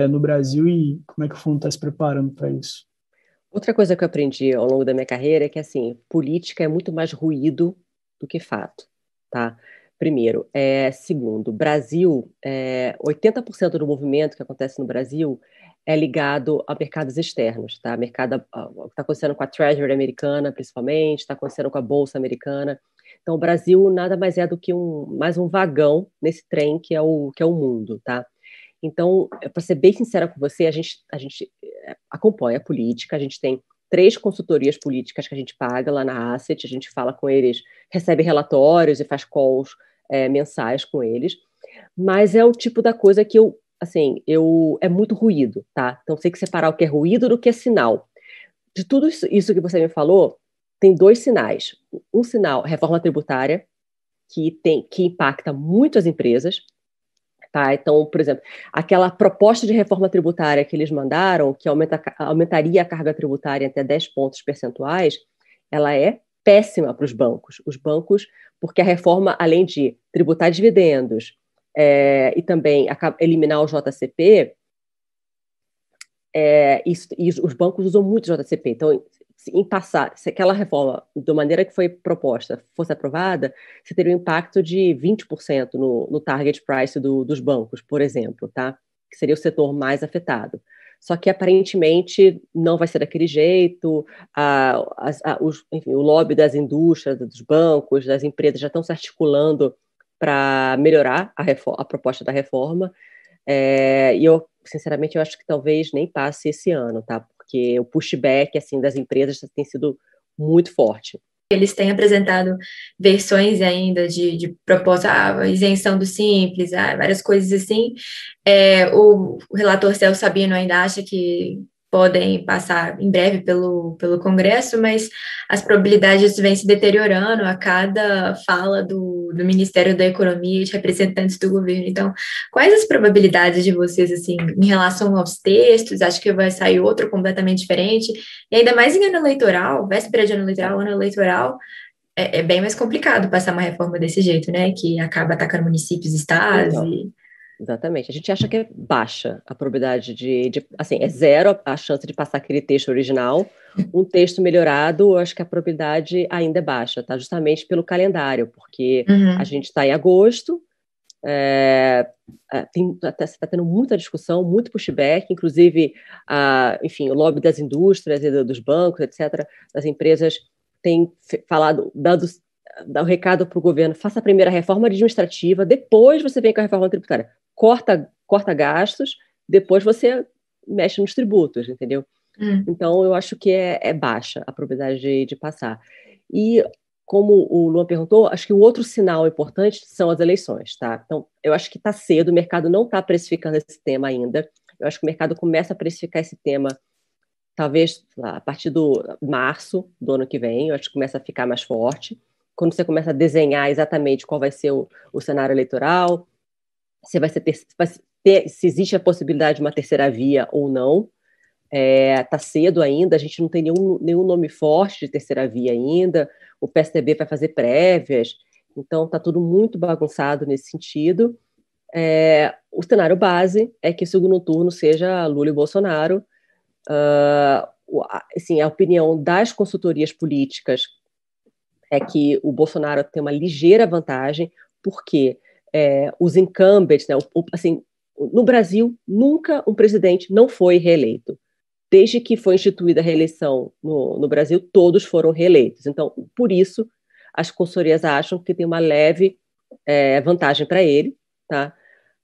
no Brasil e como é que o fundo está se preparando para isso. Outra coisa que eu aprendi ao longo da minha carreira é que, assim, política é muito mais ruído do que fato, tá? Primeiro. Segundo, Brasil, 80% do movimento que acontece no Brasil é ligado a mercados externos, tá? O que está acontecendo com a Treasury americana, principalmente, está acontecendo com a Bolsa americana. Então, o Brasil nada mais é do que mais um vagão nesse trem que é o mundo, tá? Então, para ser bem sincera com você, a gente acompanha a política, a gente tem 3 consultorias políticas que a gente paga lá na Asset, a gente fala com eles, recebe relatórios e faz calls mensais com eles, mas é o tipo da coisa que é muito ruído, tá? Então, tem que separar o que é ruído do que é sinal. De tudo isso que você me falou, tem 2 sinais. Um sinal, reforma tributária, que impacta muito as empresas, tá? Então, por exemplo, aquela proposta de reforma tributária que eles mandaram, que aumentaria a carga tributária até 10 pontos percentuais, ela é péssima para os bancos. Os bancos, porque a reforma, além de tributar dividendos, e também eliminar o JCP, e os bancos usam muito o JCP. Então, se aquela reforma, da maneira que foi proposta, fosse aprovada, você teria um impacto de 20% no target price dos bancos, por exemplo, tá? Que seria o setor mais afetado. Só que, aparentemente, não vai ser daquele jeito. Enfim, o lobby das indústrias, dos bancos, das empresas já estão se articulando para melhorar a proposta da reforma. E eu, sinceramente, eu acho que talvez nem passe esse ano, tá? Porque o pushback assim, das empresas tem sido muito forte. Eles têm apresentado versões ainda de proposta, isenção do Simples, várias coisas assim. O relator Celso Sabino ainda acha que podem passar em breve pelo Congresso, mas as probabilidades vêm se deteriorando a cada fala do Ministério da Economia e de representantes do governo. Então, quais as probabilidades de vocês, assim, em relação aos textos? Acho que vai sair outro completamente diferente, e ainda mais em ano eleitoral, véspera de ano eleitoral, é bem mais complicado passar uma reforma desse jeito, né, que acaba atacando municípios, estados Exatamente. A gente acha que é baixa a probabilidade assim, é 0 a chance de passar aquele texto original. Um texto melhorado, eu acho que a probabilidade ainda é baixa, tá? Justamente pelo calendário, porque a gente está em agosto, está tendo muita discussão, muito pushback, inclusive, enfim, o lobby das indústrias e dos bancos, etc., das empresas, tem falado, dá o recado para o governo: faça a primeira reforma administrativa, depois você vem com a reforma tributária. Corta gastos, depois você mexe nos tributos, entendeu? Então, eu acho que é baixa a probabilidade de passar. E, como o Luan perguntou, acho que o outro sinal importante são as eleições, tá? Então, eu acho que está cedo, o mercado não está precificando esse tema ainda. Eu acho que o mercado começa a precificar esse tema, talvez a partir do março do ano que vem. Eu acho que começa a ficar mais forte. Quando você começa a desenhar exatamente qual vai ser o cenário eleitoral, se existe a possibilidade de uma terceira via ou não. Está cedo ainda, a gente não tem nenhum nome forte de terceira via ainda, o PSDB vai fazer prévias, então está tudo muito bagunçado nesse sentido. O cenário base é que o segundo turno seja Lula e Bolsonaro. Assim, a opinião das consultorias políticas é que o Bolsonaro tem uma ligeira vantagem, porque os incumbents, né, assim, no Brasil, nunca um presidente não foi reeleito. Desde que foi instituída a reeleição no Brasil, todos foram reeleitos. Então, por isso, as consultorias acham que tem uma leve vantagem para ele, tá?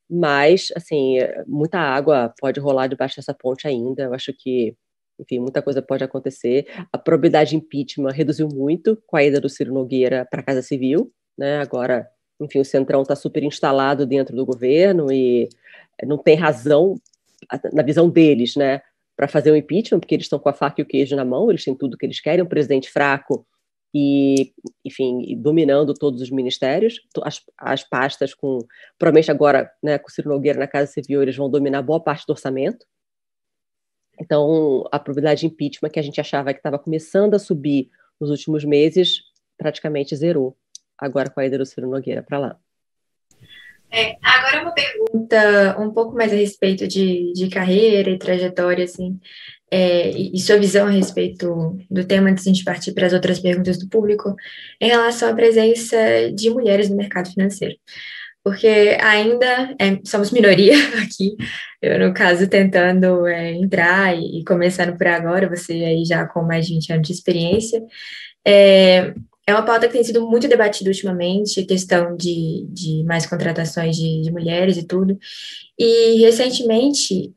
Mas, assim, muita água pode rolar debaixo dessa ponte ainda. Eu acho que, enfim, muita coisa pode acontecer. A probabilidade de impeachment reduziu muito com a ida do Ciro Nogueira para a Casa Civil, né? Agora, enfim, o Centrão está super instalado dentro do governo e não tem razão, na visão deles, né, para fazer o impeachment, porque eles estão com a faca e o queijo na mão, eles têm tudo que eles querem, um presidente fraco e, enfim, dominando todos os ministérios, as pastas provavelmente agora, né, com o Ciro Nogueira na Casa Civil, eles vão dominar boa parte do orçamento. Então, a probabilidade de impeachment que a gente achava que estava começando a subir nos últimos meses, praticamente zerou, agora com a ida do Ciro Nogueira para lá. Agora uma pergunta um pouco mais a respeito de carreira e trajetória, assim, e sua visão a respeito do tema antes de a gente partir para as outras perguntas do público, em relação à presença de mulheres no mercado financeiro. Porque ainda somos minoria aqui, eu, no caso, tentando entrar e começando por agora, você aí já com mais de 20 anos de experiência. É uma pauta que tem sido muito debatida ultimamente, questão de mais contratações de mulheres e tudo. E, recentemente,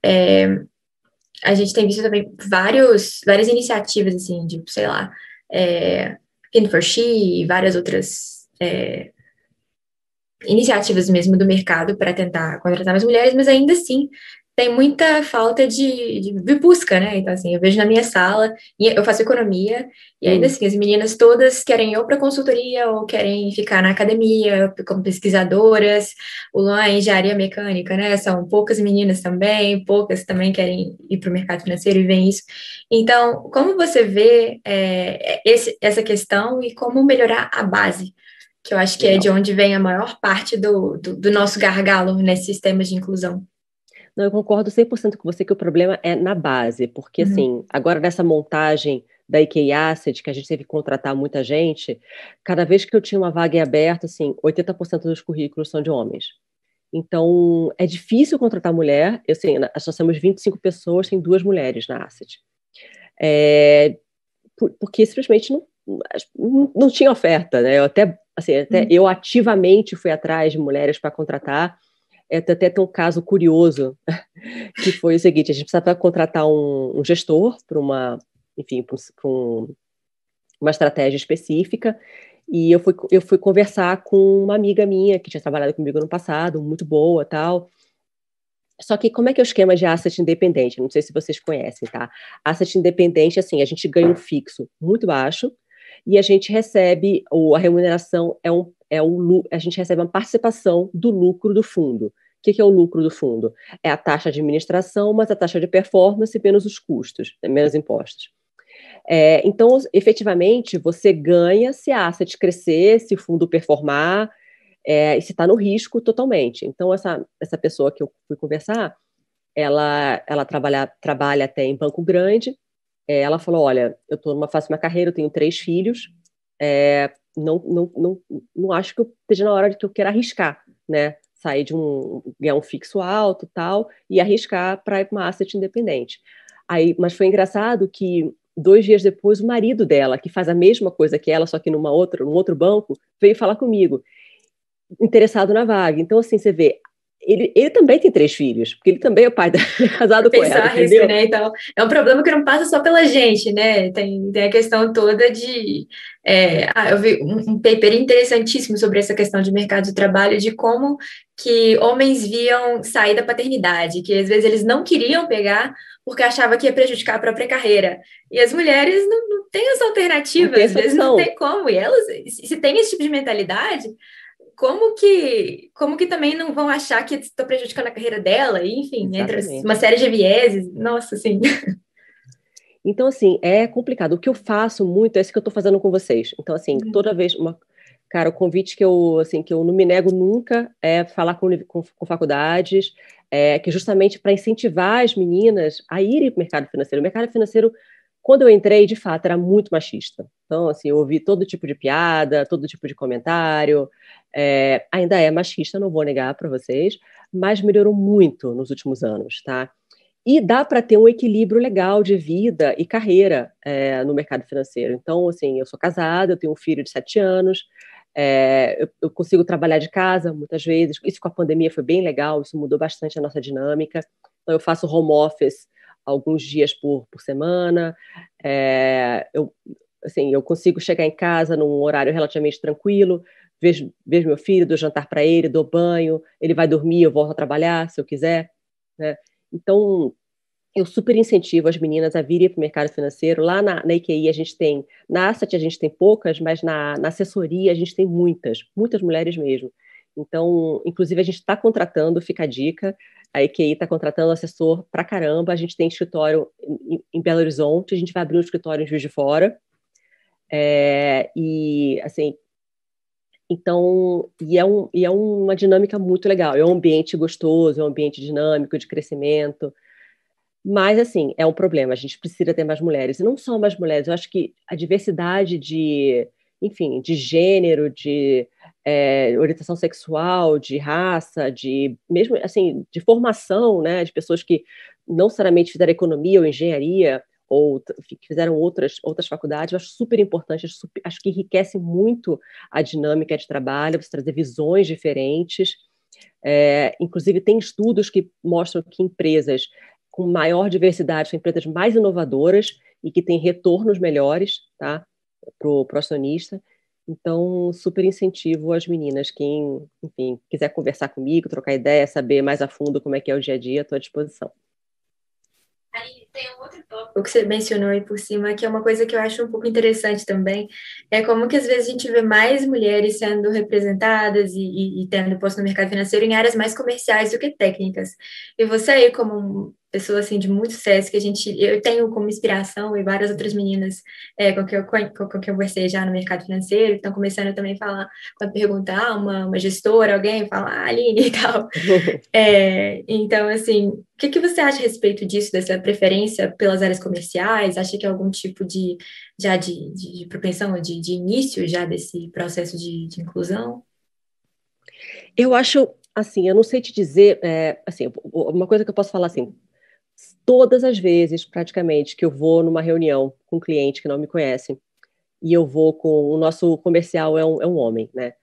a gente tem visto também várias iniciativas, assim, de, sei lá, Pin for She e várias outras iniciativas mesmo do mercado para tentar contratar mais mulheres, mas ainda assim tem muita falta de busca, né? Então, assim, eu vejo na minha sala, eu faço economia, e ainda assim, as meninas todas querem ir para consultoria ou querem ficar na academia como pesquisadoras. O Luan é engenharia mecânica, né? São poucas meninas também, poucas também querem ir para o mercado financeiro e veem isso. Então, como você vê essa questão e como melhorar a base? Que eu acho que é de onde vem a maior parte do nosso gargalo nesses sistemas de inclusão. Não, eu concordo 100% com você que o problema é na base, porque, assim, agora nessa montagem da IK Asset, que a gente teve que contratar muita gente, cada vez que eu tinha uma vaga em aberto, assim, 80% dos currículos são de homens. Então, é difícil contratar mulher. Assim, nós somos 25 pessoas, tem 2 mulheres na Asset. Porque simplesmente não tinha oferta, né? Eu ativamente fui atrás de mulheres para contratar. Até tem um caso curioso, que foi o seguinte: a gente precisava contratar um gestor para uma estratégia específica, e eu fui conversar com uma amiga minha que tinha trabalhado comigo no passado, muito boa, tal. Só que como é que é o esquema de asset independente? Não sei se vocês conhecem, tá? Asset independente, assim, a gente ganha um fixo muito baixo e a gente recebe, a remuneração a gente recebe uma participação do lucro do fundo. O que é o lucro do fundo? É a taxa de administração, mas a taxa de performance menos os custos, menos impostos. Então, efetivamente, você ganha se a asset crescer, se o fundo performar, e se está no risco totalmente. Então, essa pessoa que eu fui conversar, ela trabalha até em banco grande. Ela falou: olha, eu estou numa fase da minha carreira, eu tenho 3 filhos, não acho que eu esteja na hora de que eu queira arriscar, né? Sair ganhar um fixo alto tal, e arriscar para ir para uma asset independente. Mas foi engraçado que 2 dias depois o marido dela, que faz a mesma coisa que ela, só que num outro banco, veio falar comigo, interessado na vaga. Então, assim, você vê, ele também tem 3 filhos, porque ele também é o pai casado com ela, entendeu? Isso, né? Então, é um problema que não passa só pela gente, né? Tem a questão toda de... eu vi um paper interessantíssimo sobre essa questão de mercado de trabalho, de como que homens viam sair da paternidade, que às vezes eles não queriam pegar porque achavam que ia prejudicar a própria carreira. E as mulheres não têm essa alternativa, às vezes não tem como. E elas, se tem esse tipo de mentalidade... Como que também não vão achar que estou prejudicando a carreira dela? E, enfim, entra uma série de vieses. Nossa, assim. Então, assim, é complicado. O que eu faço muito é isso que eu estou fazendo com vocês. Então, assim, toda vez... Cara, o convite que eu não me nego nunca é falar com faculdades, que é justamente para incentivar as meninas a irem para o mercado financeiro. O mercado financeiro, quando eu entrei, de fato, era muito machista. Então, assim, eu ouvi todo tipo de piada, todo tipo de comentário. Ainda é machista, não vou negar para vocês, mas melhorou muito nos últimos anos, tá? E dá para ter um equilíbrio legal de vida e carreira no mercado financeiro. Então, assim, eu sou casada, eu tenho um filho de 7 anos, eu consigo trabalhar de casa muitas vezes. Isso com a pandemia foi bem legal, isso mudou bastante a nossa dinâmica. Então, eu faço home office alguns dias por semana. Eu consigo chegar em casa num horário relativamente tranquilo, vejo meu filho, dou jantar para ele, dou banho, ele vai dormir, eu volto a trabalhar, se eu quiser, né? Então, eu super incentivo as meninas a virem para o mercado financeiro. Lá na IQI a gente tem, na Asset a gente tem poucas, mas na assessoria a gente tem muitas mulheres mesmo. Então, inclusive a gente está contratando, fica a dica, a IQI está contratando assessor pra caramba. A gente tem escritório em Belo Horizonte, a gente vai abrir um escritório em Juiz de Fora. E assim, então, é uma dinâmica muito legal. É um ambiente gostoso, é um ambiente dinâmico, de crescimento. Mas, assim, é um problema. A gente precisa ter mais mulheres. E não só mais mulheres. Eu acho que a diversidade de gênero, de orientação sexual, de raça, mesmo, assim, de formação, né? De pessoas que não necessariamente fizeram economia ou engenharia, ou que fizeram outras faculdades, eu acho super importante, acho que enriquece muito a dinâmica de trabalho, você trazer visões diferentes. Inclusive, tem estudos que mostram que empresas com maior diversidade são empresas mais inovadoras e que têm retornos melhores, tá, para o acionista. Então, super incentivo as meninas. Quem, enfim, quiser conversar comigo, trocar ideia, saber mais a fundo como é que é o dia a dia, estou à disposição. Aline, tem um outro tópico que você mencionou aí por cima, que é uma coisa que eu acho um pouco interessante também, é como que às vezes a gente vê mais mulheres sendo representadas e tendo posto no mercado financeiro em áreas mais comerciais do que técnicas. E você aí, como pessoa assim, de muito sucesso, que eu tenho como inspiração, e várias outras meninas com que eu conversei já no mercado financeiro, que estão começando também a falar, quando perguntar uma gestora, alguém fala, Aline e tal. Então, assim, o que você acha a respeito disso, dessa preferência pelas áreas comerciais? Acha que é algum tipo de propensão, de início já desse processo de inclusão? Eu acho, assim, eu não sei te dizer, assim, uma coisa que eu posso falar, assim, todas as vezes, praticamente, que eu vou numa reunião com um cliente que não me conhece, e eu vou com o nosso comercial é um homem, né?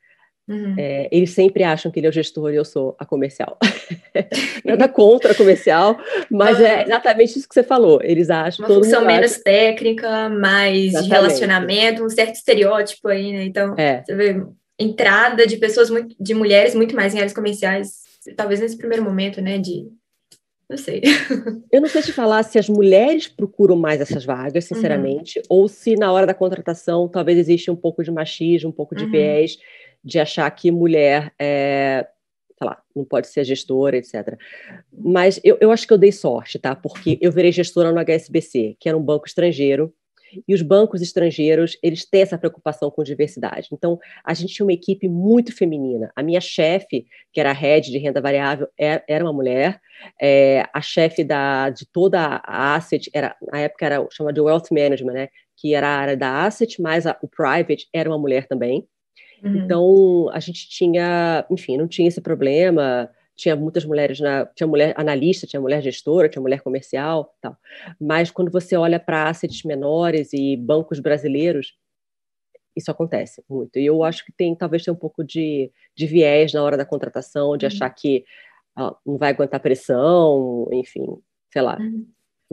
Uhum. Eles sempre acham que ele é o gestor e eu sou a comercial. Nada contra a comercial, mas é exatamente isso que você falou. Eles acham... Uma função menos técnica, mais exatamente. De relacionamento, um certo estereótipo aí, né? Então, você vê entrada de pessoas, de mulheres muito mais em áreas comerciais, talvez nesse primeiro momento, né? Não sei. Eu não sei te falar se as mulheres procuram mais essas vagas, sinceramente, ou se na hora da contratação talvez existe um pouco de machismo, um pouco de viés, de achar que mulher sei lá, não pode ser gestora, etc. Mas eu acho que eu dei sorte, tá? Porque eu virei gestora no HSBC, que era um banco estrangeiro, e os bancos estrangeiros, eles têm essa preocupação com diversidade. Então, a gente tinha uma equipe muito feminina. A minha chefe, que era a head de renda variável, era uma mulher. A chefe de toda a Asset, na época era chamada de Wealth Management, né? Que era a área da Asset, mas o Private era uma mulher também. Uhum. Então, a gente tinha, enfim, não tinha esse problema. Tinha muitas mulheres, tinha mulher analista, tinha mulher gestora, tinha mulher comercial, tal. Mas quando você olha para assets menores e bancos brasileiros, isso acontece muito. E eu acho que talvez tenha um pouco de viés na hora da contratação, de achar que não vai aguentar pressão, enfim, sei lá.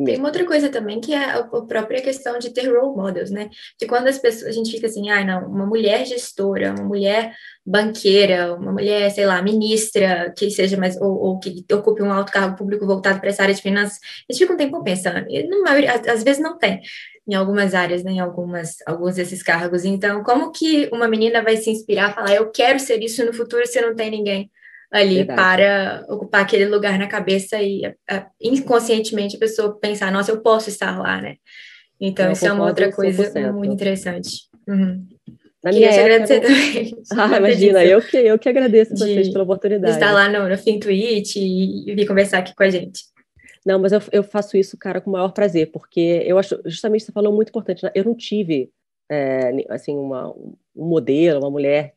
Tem uma outra coisa também, que é a própria questão de ter role models, né? De quando as pessoas, a gente fica assim, não, uma mulher gestora, uma mulher banqueira, uma mulher, sei lá, ministra, que seja mais, ou que ocupe um alto cargo público voltado para essa área de finanças, a gente fica um tempo pensando, e às vezes não tem, em algumas áreas, né, em alguns desses cargos. Então, como que uma menina vai se inspirar, falar, eu quero ser isso no futuro, se não tem ninguém ali para ocupar aquele lugar na cabeça e inconscientemente a pessoa pensar, nossa, eu posso estar lá, né? Então, isso é uma outra coisa 100%. muito interessante. Na Queria minha te época, agradecer também. imagina, eu que agradeço vocês pela oportunidade. Estar lá no FinTwitch e vir conversar aqui com a gente. Não, mas eu faço isso, cara, com o maior prazer, porque eu acho, justamente você falou muito importante, né? Eu não tive, assim, um modelo, uma mulher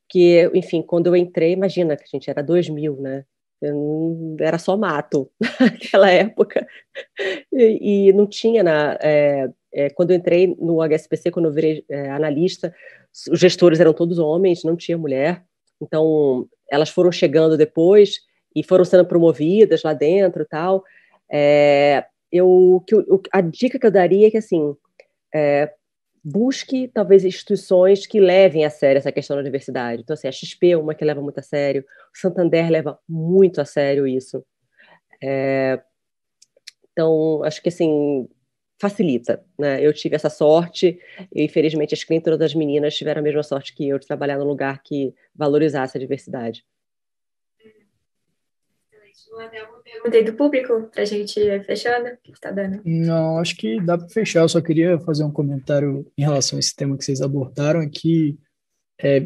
que, enfim, quando eu entrei, imagina que a gente era 2000, né? Era só mato naquela época. E não tinha, quando eu entrei no HSBC, quando eu virei analista, os gestores eram todos homens, não tinha mulher. Então, elas foram chegando depois e foram sendo promovidas lá dentro e tal. A dica que eu daria é que, assim, busque, talvez, instituições que levem a sério essa questão da diversidade. Então, assim, a XP é uma que leva muito a sério, o Santander leva muito a sério isso. Então, acho que, assim, facilita, né? Eu tive essa sorte e, infelizmente, acho que nem todas as meninas tiveram a mesma sorte que eu de trabalhar num lugar que valorizasse a diversidade. Perguntei do público pra gente ir fechando. O que está dando? Não, acho que dá para fechar. Eu só queria fazer um comentário em relação a esse tema que vocês abordaram, que,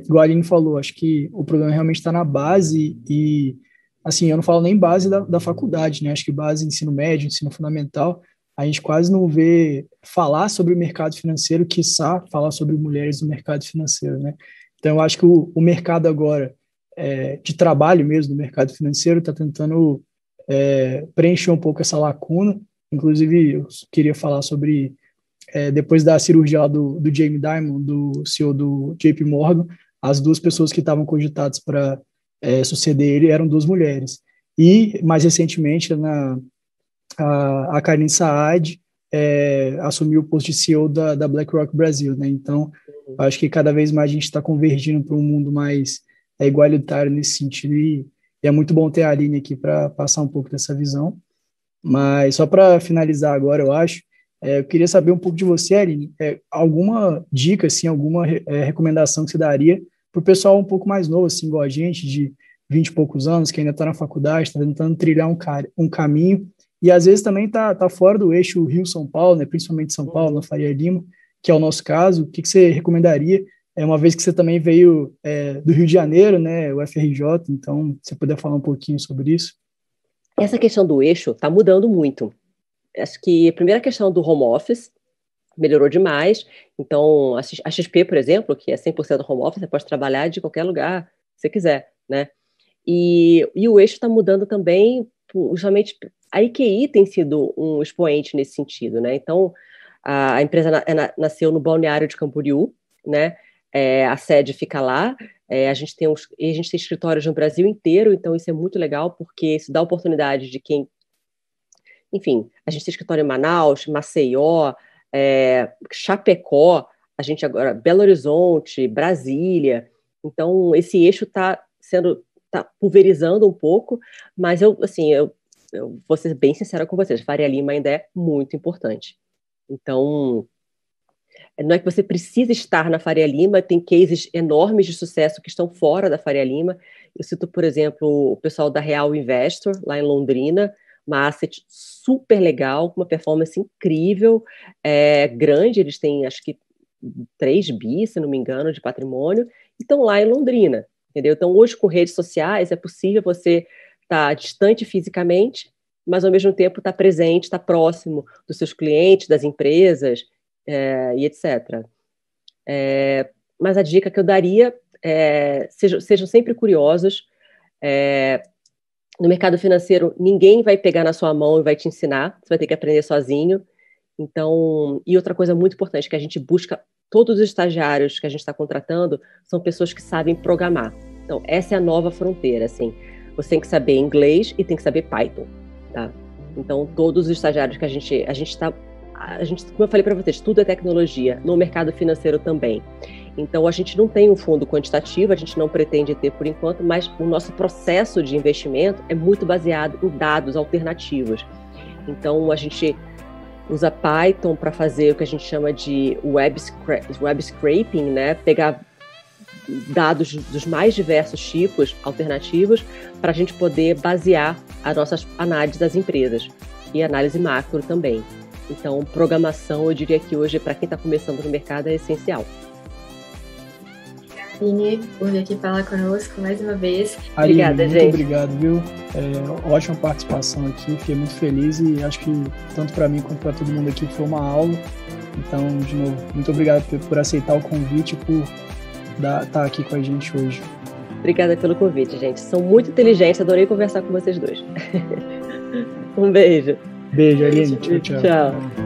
igual a Aline falou, acho que o problema realmente está na base e, assim, eu não falo nem base da faculdade, né? Acho que base ensino médio, ensino fundamental, a gente quase não vê falar sobre o mercado financeiro, quiçá falar sobre mulheres no mercado financeiro, né? Então, eu acho que o mercado agora, de trabalho mesmo, do mercado financeiro, está tentando preencher um pouco essa lacuna. Inclusive, eu queria falar sobre, depois da cirurgia lá do Jamie Dimon, do CEO do JP Morgan, as duas pessoas que estavam cogitadas para suceder ele eram duas mulheres. E, mais recentemente, a Karine Saad assumiu o posto de CEO da BlackRock Brasil, né? Então, acho que cada vez mais a gente está convergindo para um mundo mais igualitário nesse sentido, e é muito bom ter a Aline aqui para passar um pouco dessa visão. Mas só para finalizar agora, eu queria saber um pouco de você, Aline, alguma dica, assim, alguma recomendação que você daria para o pessoal um pouco mais novo, assim, igual a gente, de 20 e poucos anos, que ainda está na faculdade, está tentando trilhar um caminho, e às vezes também está fora do eixo Rio-São Paulo, né, principalmente São Paulo, na Faria Lima, que é o nosso caso. O que você recomendaria? Uma vez que você também veio do Rio de Janeiro, né, o FRJ, então, se você puder falar um pouquinho sobre isso. Essa questão do eixo está mudando muito. Acho que a primeira questão do home office melhorou demais. Então, a XP, por exemplo, que é 100% home office, você pode trabalhar de qualquer lugar que você quiser, né? E o eixo está mudando também, justamente, a IQI tem sido um expoente nesse sentido, né? Então, a empresa nasceu no balneário de Camboriú, né? A sede fica lá, a gente tem escritórios no Brasil inteiro, então isso é muito legal, porque isso dá oportunidade de quem... Enfim, a gente tem escritório em Manaus, Maceió, Chapecó, a gente agora, Belo Horizonte, Brasília. Então, esse eixo está pulverizando um pouco, mas eu vou ser bem sincera com vocês, Faria Lima ainda é muito importante. Então, não é que você precisa estar na Faria Lima, tem cases enormes de sucesso que estão fora da Faria Lima. Eu cito, por exemplo, o pessoal da Real Investor, lá em Londrina, uma asset super legal, com uma performance incrível, grande, eles têm, acho que, 3 bi, se não me engano, de patrimônio, e estão lá em Londrina, entendeu? Então, hoje, com redes sociais, é possível você estar distante fisicamente, mas, ao mesmo tempo, estar presente, estar próximo dos seus clientes, das empresas, e etc. Mas a dica que eu daria sejam sempre curiosos. No mercado financeiro, ninguém vai pegar na sua mão e vai te ensinar, você vai ter que aprender sozinho. Então, e outra coisa muito importante, que a gente busca, todos os estagiários que a gente está contratando são pessoas que sabem programar. Então, essa é a nova fronteira, assim. Você tem que saber inglês e tem que saber Python, tá? Então, todos os estagiários que a gente está, como eu falei para vocês, tudo é tecnologia, no mercado financeiro também. Então, a gente não tem um fundo quantitativo, a gente não pretende ter por enquanto, mas o nosso processo de investimento é muito baseado em dados alternativos. Então, a gente usa Python para fazer o que a gente chama de web scraping, né? Pegar dados dos mais diversos tipos alternativos para a gente poder basear as nossas análises das empresas e análise macro também. Então, programação, eu diria que hoje, para quem está começando no mercado, é essencial. Aline, por vir aqui falar conosco mais uma vez. Aline, Obrigada, muito gente. obrigado, viu? Ótima participação aqui, fiquei muito feliz e acho que tanto para mim quanto para todo mundo aqui foi uma aula. Então, de novo, muito obrigado por aceitar o convite e por estar aqui com a gente hoje. Obrigada pelo convite, gente. São muito inteligentes, adorei conversar com vocês dois. Um beijo. Beijo, Aline. Tchau, tchau. Tchau.